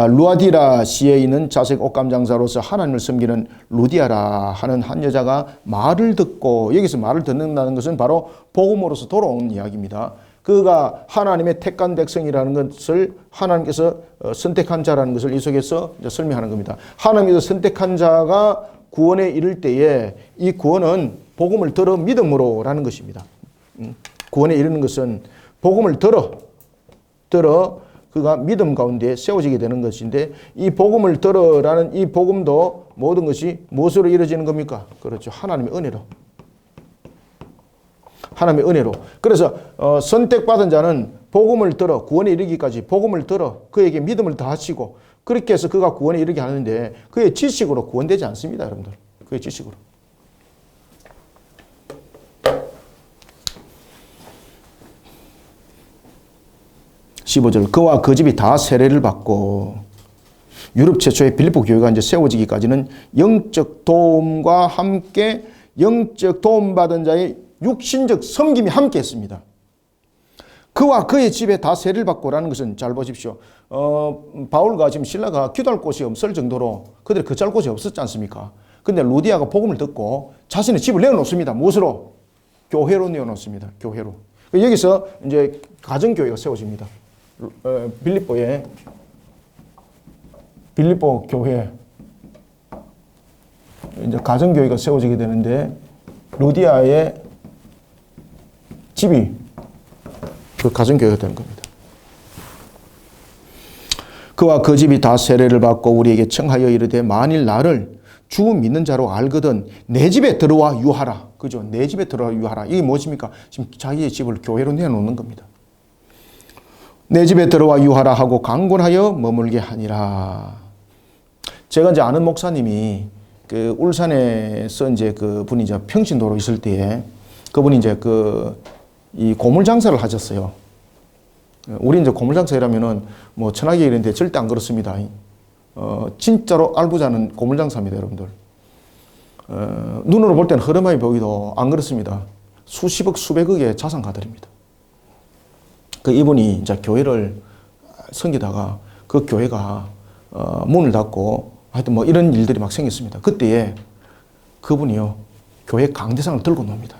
루아디라 시에 있는 자색 옷감 장사로서 하나님을 섬기는 루디아라 하는 한 여자가 말을 듣고, 여기서 말을 듣는다는 것은 바로 복음으로서 돌아온 이야기입니다. 그가 하나님의 택한 백성이라는 것을, 하나님께서 선택한 자라는 것을 이 속에서 이제 설명하는 겁니다. 하나님께서 선택한 자가 구원에 이를 때에 이 구원은 복음을 들어 믿음으로라는 것입니다. 구원에 이르는 것은 복음을 들어 그가 믿음 가운데 세워지게 되는 것인데, 이 복음을 들어라는 이 복음도 모든 것이 무엇으로 이루어지는 겁니까? 그렇죠. 하나님의 은혜로. 하나님의 은혜로. 그래서 선택받은 자는 복음을 들어 구원에 이르기까지 복음을 들어 그에게 믿음을 더하시고, 그렇게 해서 그가 구원에 이르게 하는데, 그의 지식으로 구원되지 않습니다, 여러분들. 그의 지식으로. 15절, 그와 그 집이 다 세례를 받고, 유럽 최초의 빌립보 교회가 이제 세워지기까지는 영적 도움과 함께 영적 도움받은 자의 육신적 섬김이 함께 했습니다. 그와 그의 집에 다 세례를 받고라는 것은, 잘 보십시오. 바울과 지금 실라가 기도할 곳이 없을 정도로 그들이 거처할 곳이 없었지 않습니까? 근데 루디아가 복음을 듣고 자신의 집을 내어놓습니다. 무엇으로? 교회로 내어놓습니다. 교회로. 여기서 이제 가정교회가 세워집니다. 빌립보 교회, 이제 가정교회가 세워지게 되는데, 루디아의 집이 그 가정교회가 되는 겁니다. 그와 그 집이 다 세례를 받고 우리에게 청하여 이르되, 만일 나를 주 믿는 자로 알거든 내 집에 들어와 유하라. 그죠? 내 집에 들어와 유하라. 이게 무엇입니까? 지금 자기의 집을 교회로 내놓는 겁니다. 내 집에 들어와 유하라 하고 강권하여 머물게 하니라. 제가 이제 아는 목사님이 그 울산에서 이제 그 분이 이제 평신도로 있을 때에 그분이 이제 이 고물 장사를 하셨어요. 우리 이제 고물 장사 이라면은 뭐 천하게 이런데 절대 안 그렇습니다. 진짜로 알부자는 고물 장사입니다, 여러분들. 눈으로 볼 때는 흐름하게 보기도 안 그렇습니다. 수십억, 수백억의 자산가들입니다. 그 이분이 이제 교회를 섬기다가 그 교회가 문을 닫고 하여튼 뭐 이런 일들이 막 생겼습니다. 그때에 그분이요, 교회 강대상을 들고 놉니다.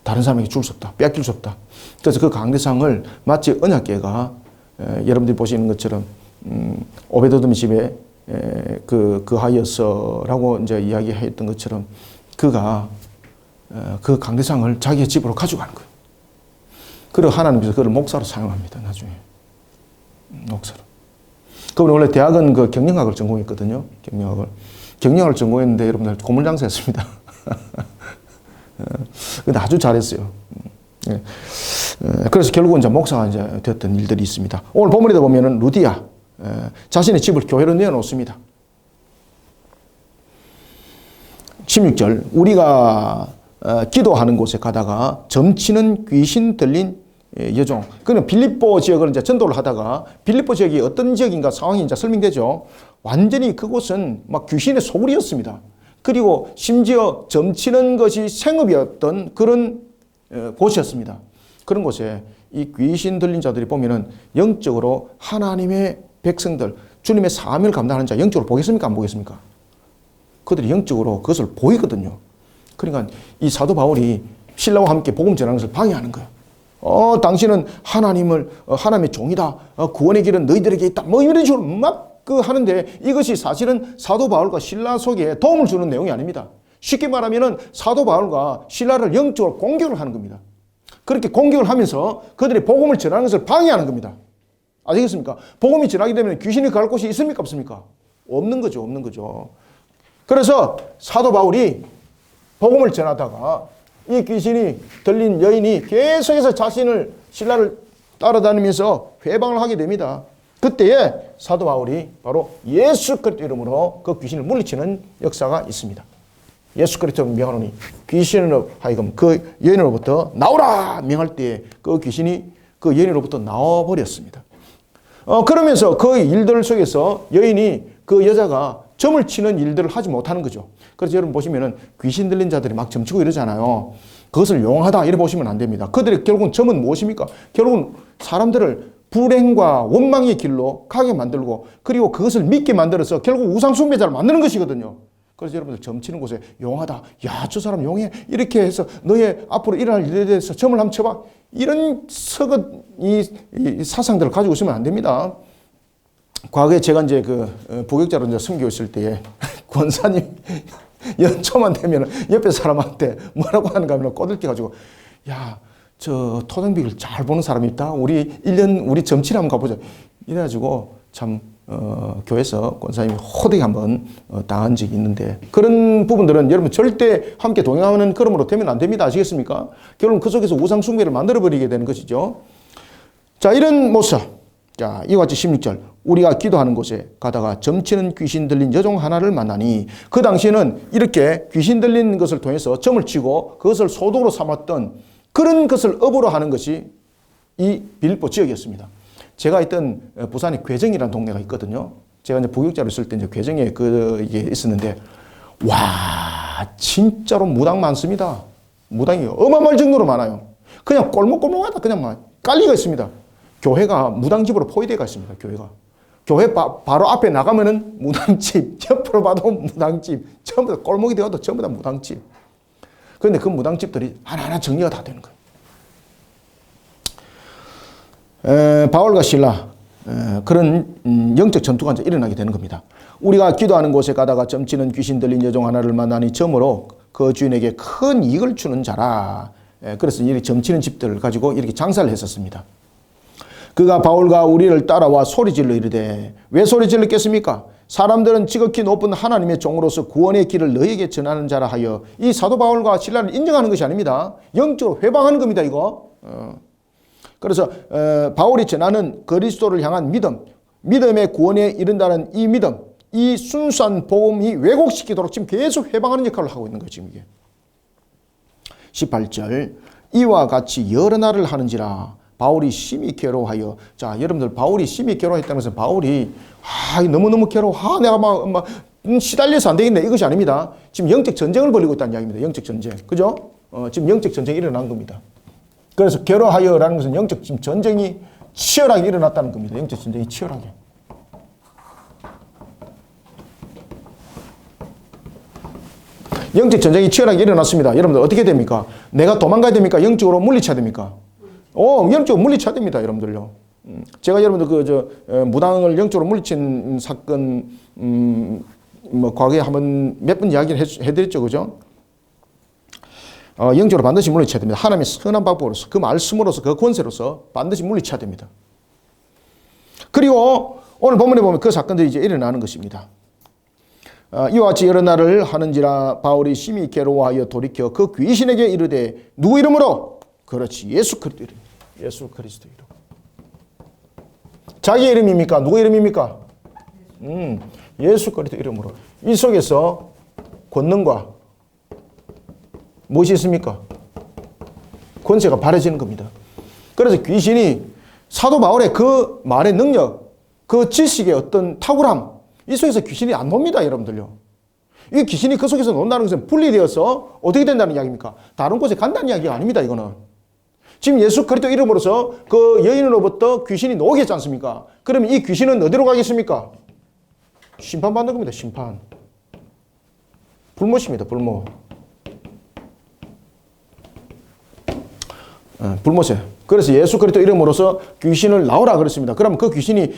다른 사람에게 줄 수 없다, 뺏길 수 없다. 그래서 그 강대상을 마치 언약궤가 여러분들이 보시는 것처럼 오베드돔 집에 그 하이어서라고 이제 이야기했던 것처럼 그가 그 강대상을 자기의 집으로 가져가는 거예요. 그리고 하나님께서 그를 목사로 사용합니다, 나중에. 목사로. 그분이 원래 대학은 그 경영학을 전공했거든요. 경영학을 전공했는데 여러분들 고물장사였습니다. 근데 아주 잘했어요. 그래서 결국은 이제 목사가 이제 됐던 일들이 있습니다. 오늘 본문에도 보면은 루디아 자신의 집을 교회로 내어놓습니다. 16절, 우리가 기도하는 곳에 가다가 점치는 귀신 들린 여종. 그는 빌립보 지역을 이제 전도를 하다가, 빌립보 지역이 어떤 지역인가 상황이 이제 설명되죠. 완전히 그곳은 막 귀신의 소굴이었습니다. 그리고 심지어 점치는 것이 생업이었던 그런 곳이었습니다. 그런 곳에 이 귀신 들린 자들이 보면은 영적으로 하나님의 백성들, 주님의 사명을 감당하는 자 영적으로 보겠습니까? 안 보겠습니까? 그들이 영적으로 그것을 보이거든요. 그러니까 이 사도 바울이 신라와 함께 복음 전하는 것을 방해하는 거예요. 당신은 하나님의 종이다. 구원의 길은 너희들에게 있다. 뭐 이런 식으로 막 하는데, 이것이 사실은 사도 바울과 신라 속에 도움을 주는 내용이 아닙니다. 쉽게 말하면은 사도 바울과 신라를 영적으로 공격을 하는 겁니다. 그렇게 공격을 하면서 그들이 복음을 전하는 것을 방해하는 겁니다. 아시겠습니까? 복음이 전하게 되면 귀신이 갈 곳이 있습니까? 없습니까? 없는 거죠. 없는 거죠. 그래서 사도 바울이 복음을 전하다가 이 귀신이 들린 여인이 계속해서 신라를 따라다니면서 회방을 하게 됩니다. 그때에 사도 바울이 바로 예수 그리스도 이름으로 그 귀신을 물리치는 역사가 있습니다. 예수 그리스도를 명하노니 귀신으로 하여금 그 여인으로부터 나오라 명할 때에 그 귀신이 그 여인으로부터 나와버렸습니다. 그러면서 그 일들 속에서 여인이 그 여자가 점을 치는 일들을 하지 못하는 거죠. 그래서 여러분 보시면은 귀신 들린 자들이 막 점치고 이러잖아요. 그것을 용하다 이래 보시면 안 됩니다. 그들의 결국은 점은 무엇입니까? 결국은 사람들을 불행과 원망의 길로 가게 만들고 그리고 그것을 믿게 만들어서 결국 우상숭배자를 만드는 것이거든요. 그래서 여러분들 점치는 곳에 용하다. 야, 저 사람 용해. 이렇게 해서 너의 앞으로 일어날 일에 대해서 점을 한번 쳐봐. 이런 서긋 이 사상들을 가지고 있으면 안 됩니다. 과거에 제가 이제 그 부격자로 이제 섬기고 때에 권사님 연초만 되면 옆에 사람한테 뭐라고 하는가 하면 꼬들겨 가지고 야, 저 토등비를 잘 보는 사람이 있다. 우리 1년 우리 점치를 한번 가보자. 이래가지고 참 교회에서 권사님이 호되게 한번 당한 적이 있는데 그런 부분들은 여러분 절대 함께 동행하는 걸음으로 되면 안 됩니다. 아시겠습니까? 결국은 그 속에서 우상 숭배를 만들어버리게 되는 것이죠. 자, 이런 모습. 자, 이와 같이 16절. 우리가 기도하는 곳에 가다가 점치는 귀신 들린 여종 하나를 만나니 그 당시에는 이렇게 귀신 들린 것을 통해서 점을 치고 그것을 소독으로 삼았던 그런 것을 업으로 하는 것이 이 빌립보 지역이었습니다. 제가 있던 부산에 괴정이라는 동네가 있거든요. 제가 이제 부교육자로 있을 때 이제 괴정에 이게 있었는데, 와, 진짜로 무당 많습니다. 무당이 어마어마할 정도로 많아요. 그냥 꼴목꼴목하다 그냥 막 깔리가 있습니다. 교회가 무당집으로 포위되어 있습니다. 교회 바로 앞에 나가면은 무당집, 옆으로 봐도 무당집, 전부 다 꼴목이 되어도 전부 다 무당집. 그런데 그 무당집들이 하나하나 정리가 다 되는 거예요. 바울과 실라 그런 영적 전투가 이제 일어나게 되는 겁니다. 우리가 기도하는 곳에 가다가 점치는 귀신 들린 여종 하나를 만나니 점으로 그 주인에게 큰 이익을 주는 자라. 그래서 이렇게 점치는 집들을 가지고 이렇게 장사를 했었습니다. 그가 바울과 우리를 따라와 소리질러 이르되 왜 소리질렀겠습니까? 사람들은 지극히 높은 하나님의 종으로서 구원의 길을 너에게 전하는 자라 하여 이 사도 바울과 실라를 인정하는 것이 아닙니다. 영적으로 회방하는 겁니다. 이거. 그래서 바울이 전하는 그리스도를 향한 믿음, 믿음의 구원에 이른다는 이 믿음, 이 순수한 복음이 왜곡시키도록 지금 계속 회방하는 역할을 하고 있는 거죠. 지금 이게. 18절 이와 같이 여러 날을 하는지라 바울이 심히 괴로워하여. 자, 여러분들 바울이 심히 괴로워했다는 것은 바울이 너무너무 괴로워. 내가 막 시달려서 안 되겠네. 이것이 아닙니다. 지금 영적 전쟁을 벌이고 있다는 이야기입니다. 영적 전쟁. 그죠? 지금 영적 전쟁이 일어난 겁니다. 그래서 괴로워하여라는 것은 영적 지금 전쟁이 치열하게 일어났다는 겁니다. 영적 전쟁이 치열하게. 영적 전쟁이 치열하게 일어났습니다. 여러분들 어떻게 됩니까? 내가 도망가야 됩니까? 영적으로 물리쳐야 됩니까? 영적으로 물리쳐야 됩니다. 여러분들요. 제가 여러분들 무당을 영적으로 물리친 사건 과거에 몇 번 이야기를 해드렸죠. 그죠? 영적으로 반드시 물리쳐야 됩니다. 하나님의 선한 방법으로서 그 말씀으로서 그 권세로서 반드시 물리쳐야 됩니다. 그리고 오늘 본문에 보면 그 사건들이 이제 일어나는 것입니다. 이와 같이 여러 날을 하는지라 바울이 심히 괴로워하여 돌이켜 그 귀신에게 이르되 누구 이름으로? 그렇지, 예수 그리스도 이름. 예수 그리스도 이름. 자기 이름입니까? 누구 이름입니까? 예수 그리스도 이름으로. 이 속에서 권능과 무엇이 있습니까? 권세가 발휘지는 겁니다. 그래서 귀신이 사도 바울의 그 말의 능력, 그 지식의 어떤 탁월함, 이 속에서 귀신이 안 놉니다, 여러분들요. 이 귀신이 그 속에서 논다는 것은 분리되어서 어떻게 된다는 이야기입니까? 다른 곳에 간다는 이야기가 아닙니다, 이거는. 지금 예수 그리스도 이름으로서 그 여인으로부터 귀신이 나오게 했지 않습니까? 그러면 이 귀신은 어디로 가겠습니까? 심판받는 겁니다, 심판. 불못입니다, 불못. 불못에. 그래서 예수 그리스도 이름으로서 귀신을 나오라 그랬습니다. 그러면 그 귀신이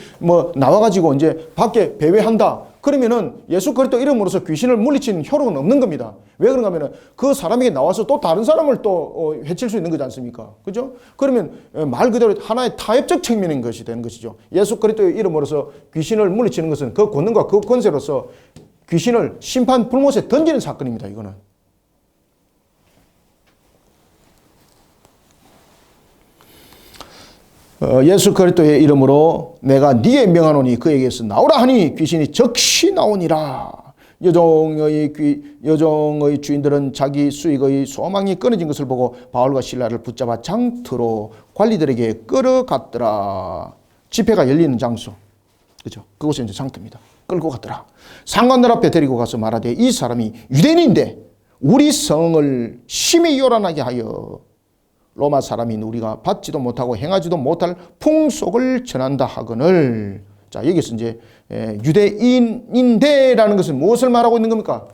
나와가지고 이제 밖에 배회한다. 그러면은 예수 그리스도 이름으로서 귀신을 물리치는 효력은 없는 겁니다. 왜 그런가 하면은 그 사람에게 나와서 또 다른 사람을 또 해칠 수 있는 거지 않습니까? 그죠? 그러면 말 그대로 하나의 타협적 측면인 것이 되는 것이죠. 예수 그리스도의 이름으로서 귀신을 물리치는 것은 그 권능과 그 권세로서 귀신을 심판 불못에 던지는 사건입니다. 이거는. 예수 그리스도의 이름으로 내가 네게 명하노니 그에게서 나오라 하니 귀신이 즉시 나오니라. 여종의 주인들은 자기 수익의 소망이 끊어진 것을 보고 바울과 실라를 붙잡아 장터로 관리들에게 끌어갔더라. 집회가 열리는 장소, 그죠? 그곳이 이제 장터입니다. 끌고 갔더라. 상관들 앞에 데리고 가서 말하되 이 사람이 유대인인데 우리 성을 심히 요란하게 하여 로마 사람인 우리가 받지도 못하고 행하지도 못할 풍속을 전한다 하거늘. 자, 여기서 이제 유대인인데라는 것은 무엇을 말하고 있는 겁니까?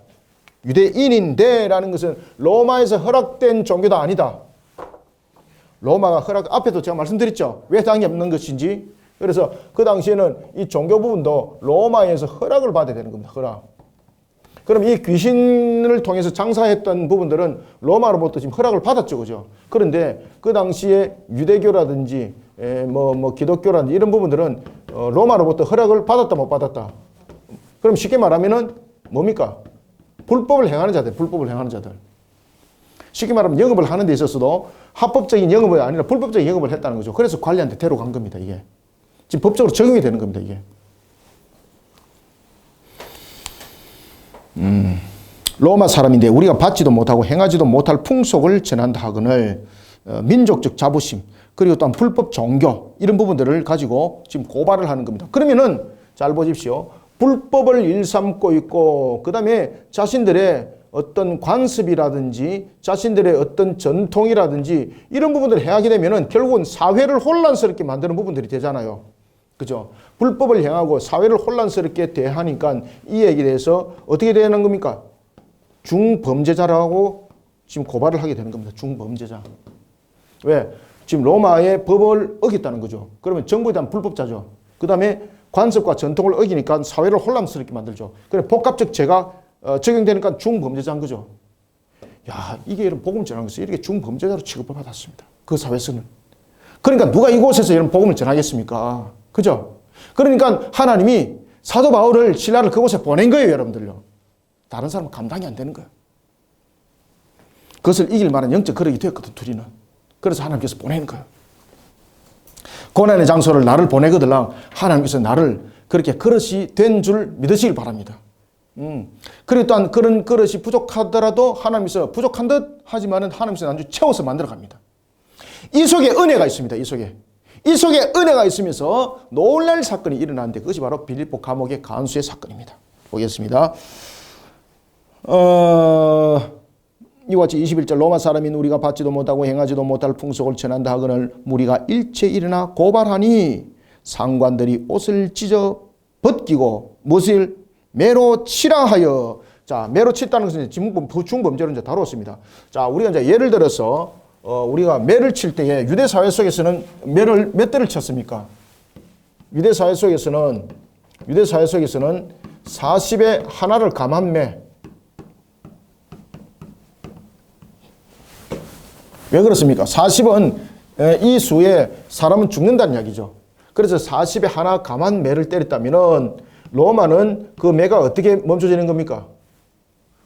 유대인인데라는 것은 로마에서 허락된 종교도 아니다. 로마가 앞에도 제가 말씀드렸죠. 왜 당이 없는 것인지. 그래서 그 당시에는 이 종교 부분도 로마에서 허락을 받아야 되는 겁니다. 허락. 그럼 이 귀신을 통해서 장사했던 부분들은 로마로부터 지금 허락을 받았죠. 그죠? 그런데 그 당시에 유대교라든지 기독교라든지 이런 부분들은 로마로부터 허락을 받았다 못 받았다. 그럼 쉽게 말하면은 뭡니까? 불법을 행하는 자들, 불법을 행하는 자들. 쉽게 말하면 영업을 하는 데 있어서도 합법적인 영업이 아니라 불법적인 영업을 했다는 거죠. 그래서 관리한테 데려간 겁니다. 이게. 지금 법적으로 적용이 되는 겁니다. 이게. 로마 사람인데 우리가 받지도 못하고 행하지도 못할 풍속을 전한다 하거늘. 민족적 자부심 그리고 또한 불법 종교 이런 부분들을 가지고 지금 고발을 하는 겁니다. 그러면은 잘 보십시오. 불법을 일삼고 있고 그 다음에 자신들의 어떤 관습이라든지 자신들의 어떤 전통이라든지 이런 부분들을 해하게 되면은 결국은 사회를 혼란스럽게 만드는 부분들이 되잖아요. 그죠? 불법을 행하고 사회를 혼란스럽게 대하니까 이 얘기에 대해서 어떻게 되는 겁니까? 중범죄자라고 지금 고발을 하게 되는 겁니다. 중범죄자. 왜? 지금 로마의 법을 어겼다는 거죠. 그러면 정부에 대한 불법자죠. 그 다음에 관습과 전통을 어기니까 사회를 혼란스럽게 만들죠. 그래 복합적 죄가 적용되니까 중범죄자인 거죠. 야, 이게 이런 복음을 전하는 것이 이렇게 중범죄자로 취급을 받았습니다. 그 사회에서는. 그러니까 누가 이곳에서 이런 복음을 전하겠습니까? 그죠? 그러니까 하나님이 사도 바울을 신라를 그곳에 보낸 거예요, 여러분들요. 다른 사람은 감당이 안 되는 거예요. 그것을 이길 만한 영적 거력이 되었거든, 둘이는. 그래서 하나님께서 보내는 거예요. 고난의 장소를 나를 보내거들랑 하나님께서 나를 그렇게 그릇이 된 줄 믿으시길 바랍니다. 그리고 또한 그런 그릇이 부족하더라도 하나님께서 부족한 듯 하지만은 하나님께서 나중에 채워서 만들어 갑니다. 이 속에 은혜가 있습니다. 이 속에 은혜가 있으면서 놀랄 사건이 일어나는데 그것이 바로 빌립보 감옥의 간수의 사건입니다. 보겠습니다. 이와 같이 21절 로마 사람인 우리가 받지도 못하고 행하지도 못할 풍속을 전한다 하거늘 무리가 일체 일어나 고발하니 상관들이 옷을 찢어 벗기고 무엇을 매로 치라 하여. 자, 매로 쳤다는 것은 중범죄로 이제 다루었습니다. 자, 우리가 이제 예를 들어서 우리가 매를 칠 때에 유대 사회 속에서는 매를 몇 대를 쳤습니까? 유대 사회 속에서는 40에 하나를 감한 매. 왜 그렇습니까? 40은 이 수에 사람은 죽는다는 이야기죠. 그래서 40에 하나 감한 매를 때렸다면은 로마는 그 매가 어떻게 멈춰지는 겁니까?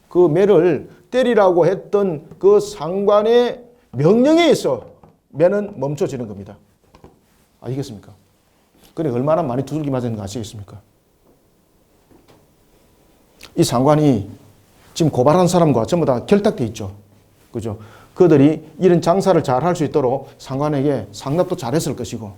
그 매를 때리라고 했던 그 상관의 명령에 의해서 매는 멈춰지는 겁니다. 아시겠습니까? 그래 얼마나 많이 두들기 맞았는지 아시겠습니까? 이 상관이 지금 고발한 사람과 전부 다 결탁되어 있죠. 그죠? 그들이 이런 장사를 잘 할 수 있도록 상관에게 상납도 잘했을 것이고,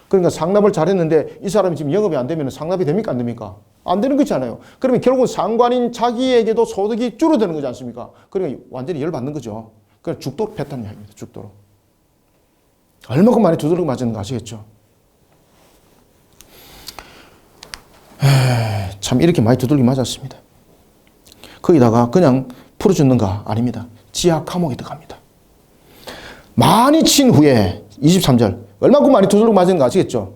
그러니까 상납을 잘했는데 이 사람이 지금 영업이 안 되면 상납이 됩니까? 안 됩니까? 안 되는 거잖아요. 그러면 결국 상관인 자기에게도 소득이 줄어드는 거지 않습니까? 그러니까 완전히 열받는 거죠. 그래서 죽도록 팼다는 이야기입니다. 죽도록. 얼마큼 많이 두드리고 맞았는 거 아시겠죠? 참 이렇게 많이 두들기 맞았습니다. 거기다가 그냥 풀어주는가? 아닙니다. 지하 감옥에 들어갑니다. 많이 친 후에 23절 얼마큼 많이 두들기고 맞은 거 아시겠죠?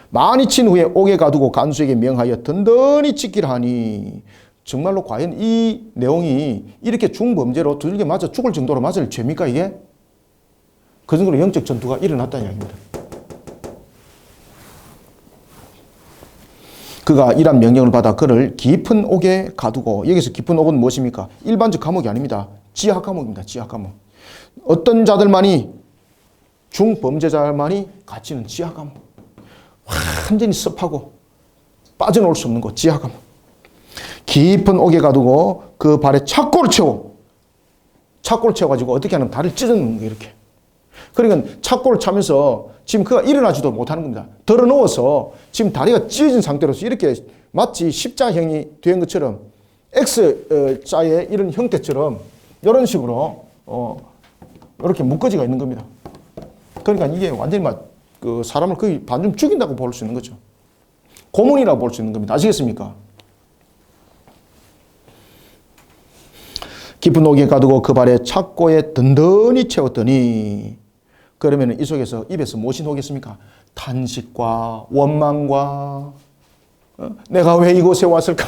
많이 친 후에 옥에 가두고 간수에게 명하여 든든히 지키라 하니. 정말로 과연 이 내용이 이렇게 중범죄로 두들겨 맞아 죽을 정도로 맞을 죄입니까 이게? 그 정도로 영적 전투가 일어났다는 이야기입니다. 그가 이란 명령을 받아 그를 깊은 옥에 가두고. 여기서 깊은 옥은 무엇입니까? 일반적 감옥이 아닙니다. 지하 감옥입니다. 지하 감옥. 어떤 자들만이 중범죄자만이 갇히는 지하감옥. 완전히 습하고 빠져나올 수 없는 곳, 지하감옥. 깊은 옥에 가두고 그 발에 착고를 채워가지고 어떻게 하면 다리를 찢어놓는 거예요, 이렇게. 그러니까 착고를 차면서 지금 그가 일어나지도 못하는 겁니다. 들어 누워서 지금 다리가 찢어진 상태로서 이렇게 마치 십자형이 된 것처럼 X자의 이런 형태처럼 이런 식으로 이렇게 묶어지가 있는 겁니다. 그러니까 이게 완전히 막 그 사람을 거의 반쯤 죽인다고 볼 수 있는 거죠. 고문이라고 볼 수 있는 겁니다. 아시겠습니까? 깊은 옥에 가두고 그 발에 착고에 든든히 채웠더니 그러면 이 속에서 입에서 무엇이 나오겠습니까? 탄식과 원망과 내가 왜 이곳에 왔을까?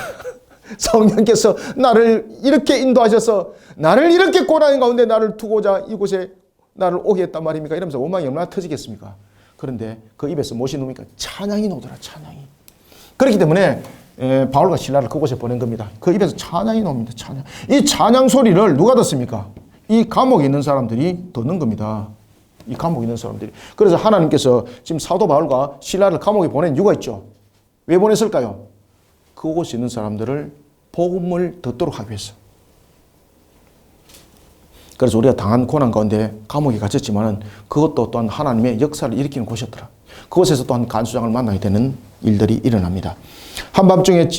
성령께서 나를 이렇게 인도하셔서 나를 이렇게 고난의 가운데 나를 두고자 이곳에 나를 오게 했단 말입니까? 이러면서 원망이 얼마나 터지겠습니까? 그런데 그 입에서 무엇이 나옵니까? 찬양이 나오더라, 찬양이. 그렇기 때문에 바울과 실라를 그곳에 보낸 겁니다. 그 입에서 찬양이 나옵니다, 찬양. 이 찬양 소리를 누가 듣습니까? 이 감옥에 있는 사람들이 듣는 겁니다. 이 감옥에 있는 사람들이. 그래서 하나님께서 지금 사도 바울과 실라를 감옥에 보낸 이유가 있죠. 왜 보냈을까요? 그곳에 있는 사람들을 복음을 듣도록 하기 위해서. 그래서 우리가 당한 고난 가운데 감옥에 갇혔지만은 그것도 또한 하나님의 역사를 일으키는 곳이었더라. 그곳에서 또한 간수장을 만나게 되는 일들이 일어납니다. 한밤중에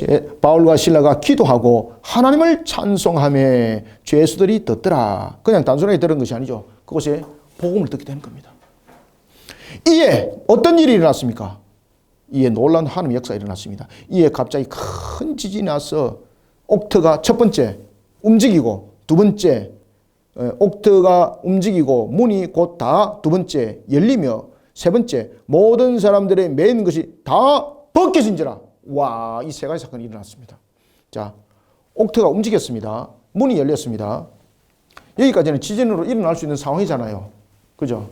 바울과 실라가 기도하고 하나님을 찬송하며 죄수들이 듣더라. 그냥 단순하게 들은 것이 아니죠. 그곳에 복음을 듣게 되는 겁니다. 이에 어떤 일이 일어났습니까? 이에 놀라운 하나님의 역사가 일어났습니다. 이에 갑자기 큰 지진이 나서 옥트가 첫 번째 움직이고 두 번째 옥트가 움직이고 문이 곧 다 두 번째 열리며 세 번째 모든 사람들의 매인 것이 다 벗겨진지라. 와, 이 세 가지 사건이 일어났습니다. 자, 옥트가 움직였습니다. 문이 열렸습니다. 여기까지는 지진으로 일어날 수 있는 상황이잖아요. 그죠?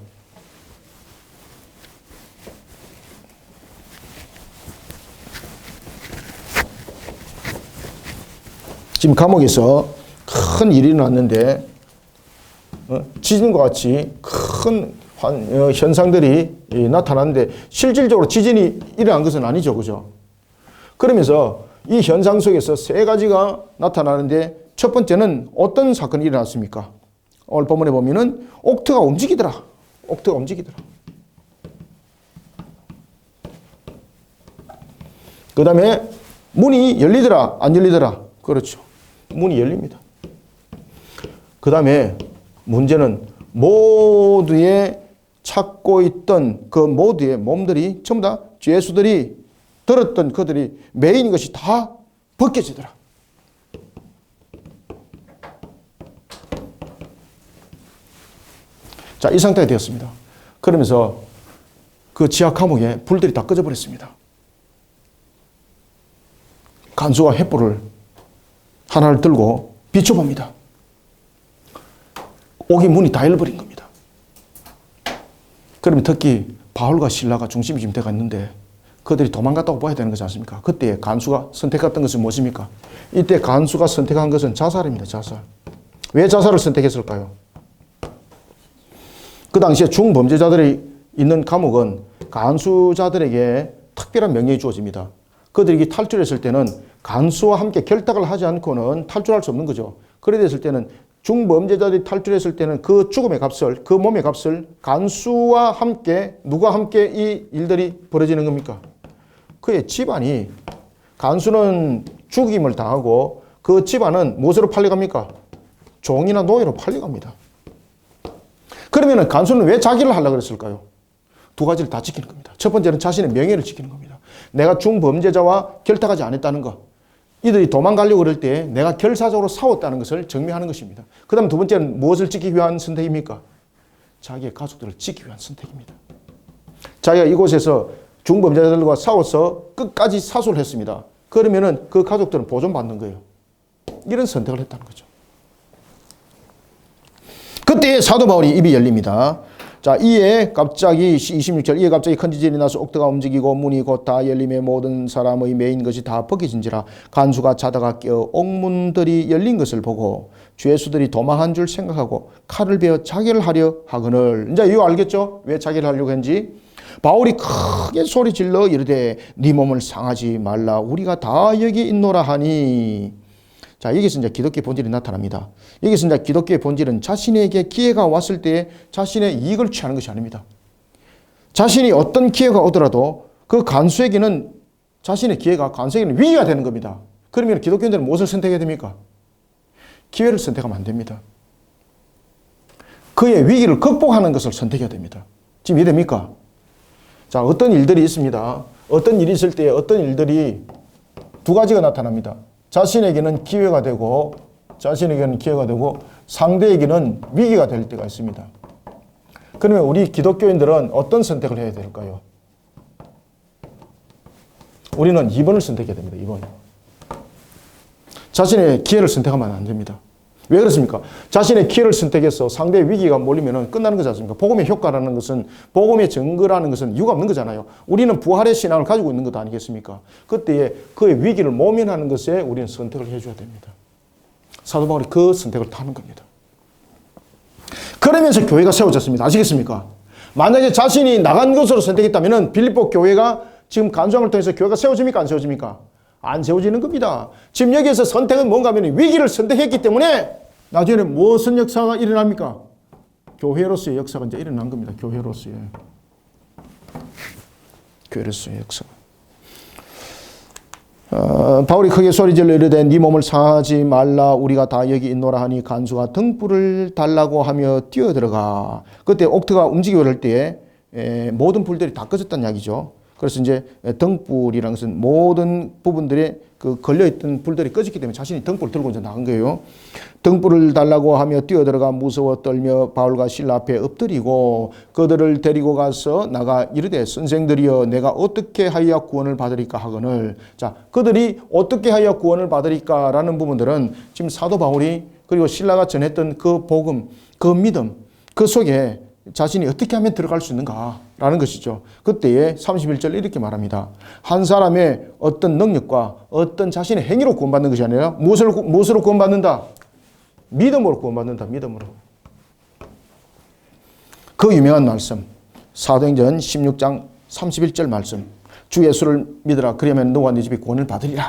지금 감옥에서 큰 일이 일어났는데 지진과 같이 큰 현상들이 나타났는데 실질적으로 지진이 일어난 것은 아니죠. 그죠? 그러면서 이 현상 속에서 세 가지가 나타나는데 첫 번째는 어떤 사건이 일어났습니까? 오늘 본문에 보면은 옥트가 움직이더라. 옥트가 움직이더라. 그 다음에 문이 열리더라. 안 열리더라. 그렇죠. 문이 열립니다. 그 다음에 문제는 모두의 찾고 있던 그 모두의 몸들이 전부 다 죄수들이 들었던 그들이 매인 것이 다 벗겨지더라. 자, 이 상태가 되었습니다. 그러면서 그 지하 감옥에 불들이 다 꺼져버렸습니다. 간수가 횃불을 하나를 들고 비춰봅니다. 옥의 문이 다 열려버린 겁니다. 그러면 특히 바울과 실라가 중심이 지금 되어 있는데 그들이 도망갔다고 봐야 되는 거지 않습니까? 그때 간수가 선택했던 것은 무엇입니까? 이때 간수가 선택한 것은 자살입니다. 자살. 왜 자살을 선택했을까요? 그 당시에 중범죄자들이 있는 감옥은 간수자들에게 특별한 명령이 주어집니다. 그들이 탈출했을 때는 간수와 함께 결탁을 하지 않고는 탈출할 수 없는 거죠. 그래 됐을 때는 중범죄자들이 탈출했을 때는 그 죽음의 값을, 그 몸의 값을 간수와 함께, 누가 함께 이 일들이 벌어지는 겁니까? 그의 집안이, 간수는 죽임을 당하고 그 집안은 무엇으로 팔려갑니까? 종이나 노예로 팔려갑니다. 그러면 간수는 왜 자기를 하려고 그랬을까요? 두 가지를 다 지키는 겁니다. 첫 번째는 자신의 명예를 지키는 겁니다. 내가 중범죄자와 결탁하지 않았다는 것. 이들이 도망가려고 그럴 때 내가 결사적으로 싸웠다는 것을 증명하는 것입니다. 그 다음 두 번째는 무엇을 지키기 위한 선택입니까? 자기의 가족들을 지키기 위한 선택입니다. 자기가 이곳에서 중범죄자들과 싸워서 끝까지 사수를 했습니다. 그러면은 그 가족들은 보존받는 거예요. 이런 선택을 했다는 거죠. 그때 사도 바울이 입이 열립니다. 자, 이에 갑자기 26절 이에 갑자기 큰 지진이 나서 옥토가 움직이고 문이 곧 다 열림에 모든 사람의 매인 것이 다 벗겨진지라 간수가 자다가 깨어 옥문들이 열린 것을 보고 주 예수들이 도망한 줄 생각하고 칼을 베어 자결을 하려 하거늘. 이제 이거 알겠죠? 왜 자결을 하려고 했는지. 바울이 크게 소리 질러 이르되 네 몸을 상하지 말라 우리가 다 여기 있노라 하니. 자, 여기서 이제 기독교의 본질이 나타납니다. 여기서 이제 기독교의 본질은 자신에게 기회가 왔을 때 자신의 이익을 취하는 것이 아닙니다. 자신이 어떤 기회가 오더라도 그 간수에게는 자신의 기회가 간수에게는 위기가 되는 겁니다. 그러면 기독교인들은 무엇을 선택해야 됩니까? 기회를 선택하면 안 됩니다. 그의 위기를 극복하는 것을 선택해야 됩니다. 지금 이해됩니까? 자, 어떤 일들이 있습니다. 어떤 일이 있을 때 어떤 일들이 두 가지가 나타납니다. 자신에게는 기회가 되고 상대에게는 위기가 될 때가 있습니다. 그러면 우리 기독교인들은 어떤 선택을 해야 될까요? 우리는 2번을 선택해야 됩니다. 2번. 자신의 기회를 선택하면 안 됩니다. 왜 그렇습니까? 자신의 기회를 선택해서 상대의 위기가 몰리면 끝나는 거지 않습니까? 복음의 효과라는 것은, 복음의 증거라는 것은 이유가 없는 거잖아요. 우리는 부활의 신앙을 가지고 있는 것 아니겠습니까? 그때에 그의 위기를 모면하는 것에 우리는 선택을 해줘야 됩니다. 사도 바울이 그 선택을 하는 겁니다. 그러면서 교회가 세워졌습니다. 아시겠습니까? 만약에 자신이 나간 것으로 선택했다면 빌립보 교회가 지금 간수함을 통해서 교회가 세워집니까? 안 세워집니까? 안 세워지는 겁니다. 지금 여기에서 선택은 뭔가 하면 위기를 선택했기 때문에 나중에 무슨 역사가 일어납니까? 교회로서의 역사가 이제 일어난 겁니다. 교회로서의 역사. 바울이 크게 소리질러 이르되 네 몸을 상하지 말라 우리가 다 여기 있노라 하니 간수가 등불을 달라고 하며 뛰어들어가. 그때 옥토가 움직이고 그럴 때에 모든 불들이 다 꺼졌다는 이야기죠. 그래서 이제 등불이라는 것은 모든 부분들에 그 걸려있던 불들이 꺼졌기 때문에 자신이 등불을 들고 이제 나간 거예요. 등불을 달라고 하며 뛰어들어가 무서워 떨며 바울과 실라 앞에 엎드리고 그들을 데리고 가서 나가 이르되 선생들이여 내가 어떻게 하여 구원을 받으리까 하거늘. 자, 그들이 어떻게 하여 구원을 받으리까라는 부분들은 지금 사도 바울이 그리고 실라가 전했던 그 복음, 그 믿음, 그 속에 자신이 어떻게 하면 들어갈 수 있는가라는 것이죠. 그때에 31절 이렇게 말합니다. 한 사람의 어떤 능력과 어떤 자신의 행위로 구원받는 것이 아니라 무엇으로 구원받는다? 믿음으로 구원받는다. 믿음으로. 그 유명한 말씀 사도행전 16장 31절 말씀 주 예수를 믿으라 그러면 너와 네 집이 구원을 받으리라.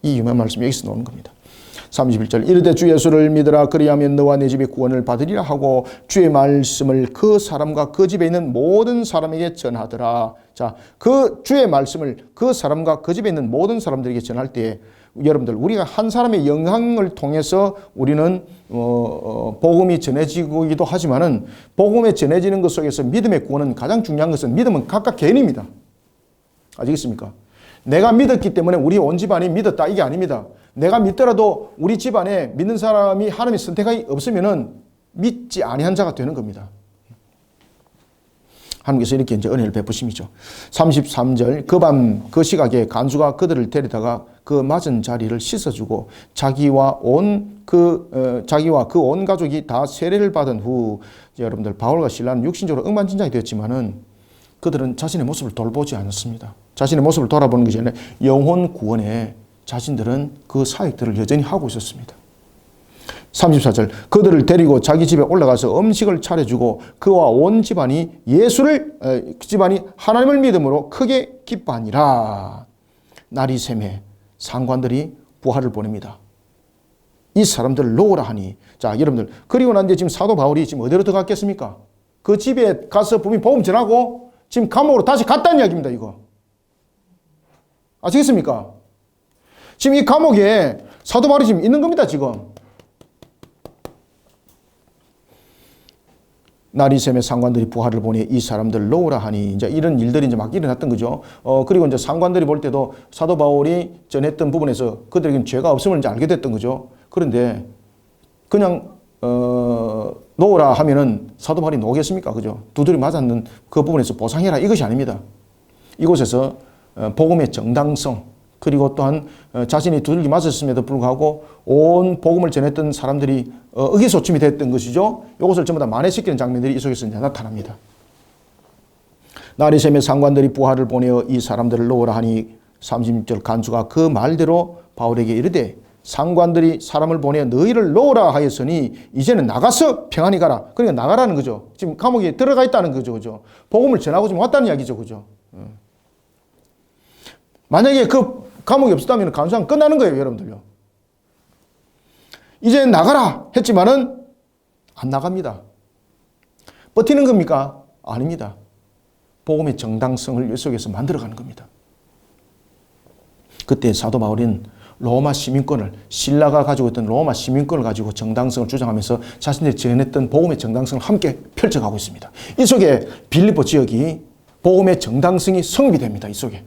이 유명한 말씀이 여기서 나오는 겁니다. 31절 이르되 주 예수를 믿으라 그리하면 너와 내 집이 구원을 받으리라 하고 주의 말씀을 그 사람과 그 집에 있는 모든 사람에게 전하더라. 자, 그 주의 말씀을 그 사람과 그 집에 있는 모든 사람들에게 전할 때 여러분들 우리가 한 사람의 영향을 통해서 우리는 복음이 전해지기도 하지만은 복음에 전해지는 것 속에서 믿음의 구원은 가장 중요한 것은 믿음은 각각 개인입니다. 아시겠습니까? 내가 믿었기 때문에 우리 온 집안이 믿었다 이게 아닙니다. 내가 믿더라도 우리 집안에 믿는 사람이 하나님의 선택이 없으면은 믿지 아니한 자가 되는 겁니다. 하나님께서 이렇게 이제 은혜를 베푸심이죠. 33절 그 밤 그 시각에 간수가 그들을 데리다가 그 맞은 자리를 씻어주고 자기와 그 온 가족이 다 세례를 받은 후 여러분들 바울과 실라는 육신적으로 억만진장이 되었지만은 그들은 자신의 모습을 돌보지 않았습니다. 자신의 모습을 돌아보는 것이 아니라 영혼 구원에 자신들은 그 사역들을 여전히 하고 있었습니다. 34절 그들을 데리고 자기 집에 올라가서 음식을 차려주고 그와 온 집안이 집안이 하나님을 믿음으로 크게 기뻐하니라. 날이 새매 상관들이 부하를 보냅니다. 이 사람들을 놓으라 하니. 자, 여러분들 그리고 난 뒤에 지금 사도 바울이 지금 어디로 들어갔겠습니까? 그 집에 가서 분명히 복음 전하고 지금 감옥으로 다시 갔다는 이야기입니다. 이거 아시겠습니까? 지금 이 감옥에 사도 바울이 지금 있는 겁니다. 지금 날이 새매 상관들이 부하를 보니 이 사람들 놓으라 하니. 이제 이런 일들이 이제 막 일어났던 거죠. 그리고 이제 상관들이 볼 때도 사도 바울이 전했던 부분에서 그들에게는 죄가 없음을 이제 알게 됐던 거죠. 그런데 그냥 놓으라 하면은 사도 바울이 놓겠습니까? 그죠? 두드려 맞았는 그 부분에서 보상해라 이것이 아닙니다. 이곳에서 복음의 정당성, 그리고 또한 자신이 두들기 맞았음에도 불구하고 온 복음을 전했던 사람들이 의기소침이 됐던 것이죠. 이것을 전부 다 만회시키는 장면들이 이 속에서 이제 나타납니다. 날이 새며 상관들이 부하를 보내어 이 사람들을 놓으라 하니 36절 간수가 그 말대로 바울에게 이르되 상관들이 사람을 보내어 너희를 놓으라 하였으니 이제는 나가서 평안히 가라. 그러니까 나가라는 거죠. 지금 감옥에 들어가 있다는 거죠. 그죠? 복음을 전하고 좀 왔다는 이야기죠. 그죠? 만약에 그 감옥이 없었다면 간수는 끝나는 거예요. 여러분들요. 이제 나가라 했지만은 안 나갑니다. 버티는 겁니까? 아닙니다. 복음의 정당성을 이 속에서 만들어가는 겁니다. 그때 사도 바울은 로마 시민권을, 신라가 가지고 있던 로마 시민권을 가지고 정당성을 주장하면서 자신들이 전했던 복음의 정당성을 함께 펼쳐가고 있습니다. 이 속에 빌립보 지역이 복음의 정당성이 성립이 됩니다. 이 속에.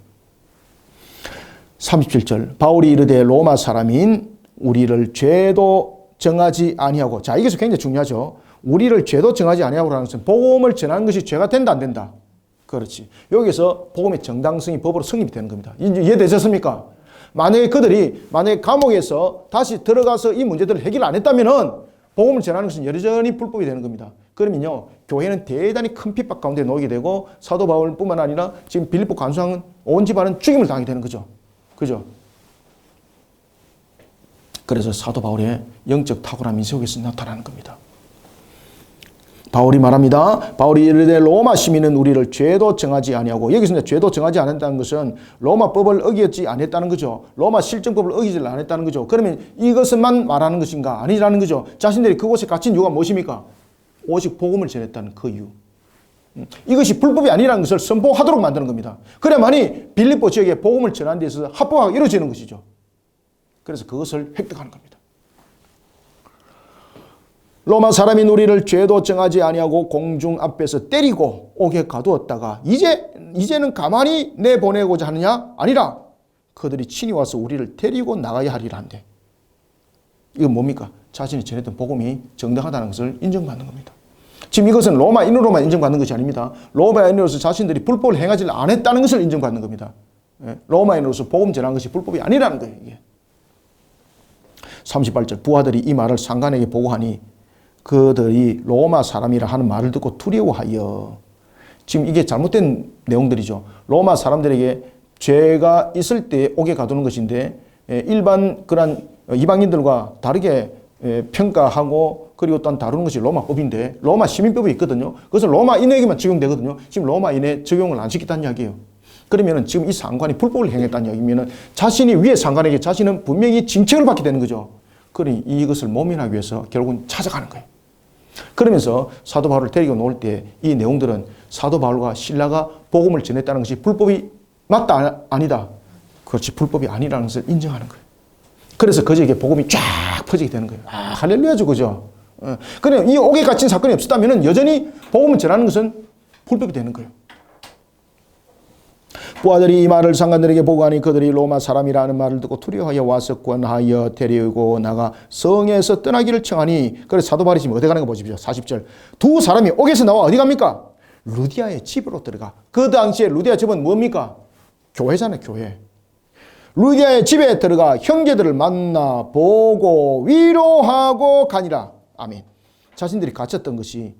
37절 바울이 이르되 로마 사람인 우리를 죄도 정하지 아니하고, 자 이것이 굉장히 중요하죠. 우리를 죄도 정하지 아니하고라는 것은 복음을 전하는 것이 죄가 된다 안 된다. 그렇지. 여기서 복음의 정당성이 법으로 성립이 되는 겁니다. 이해되셨습니까? 만약에 그들이 감옥에서 다시 들어가서 이 문제들을 해결 안 했다면은 복음을 전하는 것은 여전히 불법이 되는 겁니다. 그러면요, 교회는 대단히 큰 핍박 가운데 놓이게 되고 사도 바울뿐만 아니라 지금 빌립보 간수장은 온 집안은 죽임을 당하게 되는 거죠. 그죠? 그래서 사도 바울의 영적 탁월함이 속에서 나타나는 겁니다. 바울이 말합니다. 바울이 이르되 로마 시민은 우리를 죄도 정하지 아니하고, 여기서 이제 죄도 정하지 않았다는 것은 로마법을 어기지 않았다는 거죠. 로마 실정법을 어기지 않았다는 거죠. 그러면 이것만 말하는 것인가? 아니라는 거죠. 자신들이 그곳에 갇힌 이유가 무엇입니까? 오직 복음을 전했다는 그 이유. 이것이 불법이 아니라는 것을 선포하도록 만드는 겁니다. 그래야만이 빌립보 지역에 복음을 전하는 데 있어서 합법화가 이루어지는 것이죠. 그래서 그것을 획득하는 겁니다. 로마 사람인 우리를 죄도 정하지 아니하고 공중 앞에서 때리고 옥에 가두었다가 이제는 가만히 내보내고자 하느냐? 아니라 그들이 친히 와서 우리를 데리고 나가야 하리라 한대. 이건 뭡니까? 자신이 전했던 복음이 정당하다는 것을 인정받는 겁니다. 지금 이것은 로마인으로만 인정받는 것이 아닙니다. 로마인으로서 자신들이 불법을 행하지 않았다는 것을 인정받는 겁니다. 로마인으로서 복음 전한 것이 불법이 아니라는 거예요. 이게. 38절 부하들이 이 말을 상관에게 보고하니 그들이 로마 사람이라 하는 말을 듣고 두려워하여, 지금 이게 잘못된 내용들이죠. 로마 사람들에게 죄가 있을 때 옥에 가두는 것인데 일반 그런 이방인들과 다르게 평가하고 그리고 또한 다루는 것이 로마법인데 로마 시민법이 있거든요. 그것은 로마인에게만 적용되거든요. 지금 로마인에 적용을 안 시켰다는 이야기예요. 그러면은 지금 이 상관이 불법을 행했다는 이야기면은 자신이 위에 상관에게 자신은 분명히 징책을 받게 되는 거죠. 그러니 이것을 모면하기 위해서 결국은 찾아가는 거예요. 그러면서 사도 바울을 데리고 놓을 때 이 내용들은 사도 바울과 신라가 복음을 전했다는 것이 불법이 맞다 아니다. 그렇지, 불법이 아니라는 것을 인정하는 거예요. 그래서 그 지역에 복음이 쫙 퍼지게 되는 거예요. 아, 할렐루야죠, 그죠? 그래, 이 옥에 갇힌 사건이 없었다면 여전히 복음을 전하는 것은 불법이 되는 거예요. 부하들이 이 말을 상관들에게 보고하니 그들이 로마 사람이라는 말을 듣고 두려워하여 와서 권하여 데리고 나가 성에서 떠나기를 청하니, 그래서 사도 바울이 지금 어디 가는 거 보십시오. 40절. 두 사람이 옥에서 나와 어디 갑니까? 루디아의 집으로 들어가. 그 당시에 루디아 집은 뭡니까? 교회잖아요, 교회. 루디아의 집에 들어가 형제들을 만나 보고 위로하고 가니라. 아멘. 자신들이 갇혔던 것이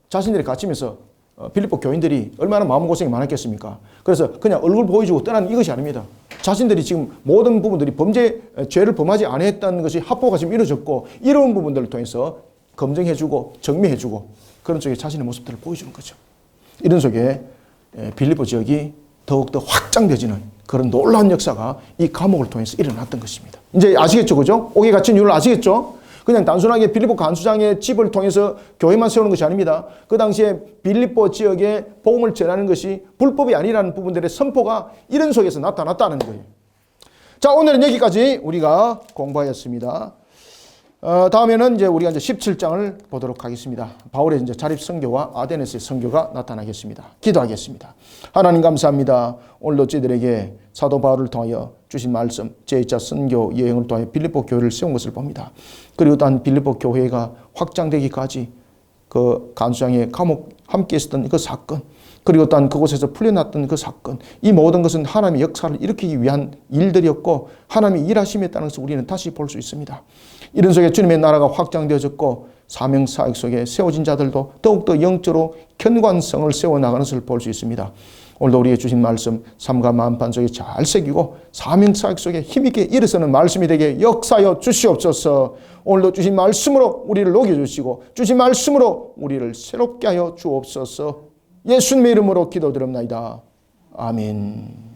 자신들이 갇히면서 빌립보 교인들이 얼마나 마음고생이 많았겠습니까? 그래서 그냥 얼굴 보여주고 떠나는 이것이 아닙니다. 자신들이 지금 모든 부분들이 죄를 범하지 않았다는 것이 합보가 지금 이루어졌고 이런 부분들을 통해서 검증해주고 정리해주고 그런 쪽에 자신의 모습들을 보여주는 거죠. 이런 속에 빌립보 지역이 더욱더 확장되지는 그런 놀라운 역사가 이 감옥을 통해서 일어났던 것입니다. 이제 아시겠죠, 그죠? 옥에 갇힌 이유를 아시겠죠? 그냥 단순하게 빌립보 간수장의 집을 통해서 교회만 세우는 것이 아닙니다. 그 당시에 빌립보 지역에 복음을 전하는 것이 불법이 아니라는 부분들의 선포가 이런 속에서 나타났다는 거예요. 자, 오늘은 여기까지 우리가 공부하였습니다. 다음에는 이제 우리가 이제 17장을 보도록 하겠습니다. 바울의 이제 자립 선교와 아데네스의 선교가 나타나겠습니다. 기도하겠습니다. 하나님 감사합니다. 오늘도 저희들에게 사도 바울을 통하여 주신 말씀, 제2차 선교 여행을 통하여 빌립보 교회를 세운 것을 봅니다. 그리고 또한 빌립보 교회가 확장되기까지 그 간수장의 감옥 함께 있었던 그 사건, 그리고 또한 그곳에서 풀려났던 그 사건, 이 모든 것은 하나님의 역사를 일으키기 위한 일들이었고 하나님이 일하심에 있다는 것을 우리는 다시 볼 수 있습니다. 이런 속에 주님의 나라가 확장되어졌고 사명사역 속에 세워진 자들도 더욱더 영적으로 견관성을 세워나가는 것을 볼 수 있습니다. 오늘도 우리에게 주신 말씀 삶과 마음판 속에 잘 새기고 사명사역 속에 힘있게 일어서는 말씀이 되게 역사하여 주시옵소서. 오늘도 주신 말씀으로 우리를 녹여주시고 주신 말씀으로 우리를 새롭게 하여 주옵소서. 예수님의 이름으로 기도드립니다. 아멘.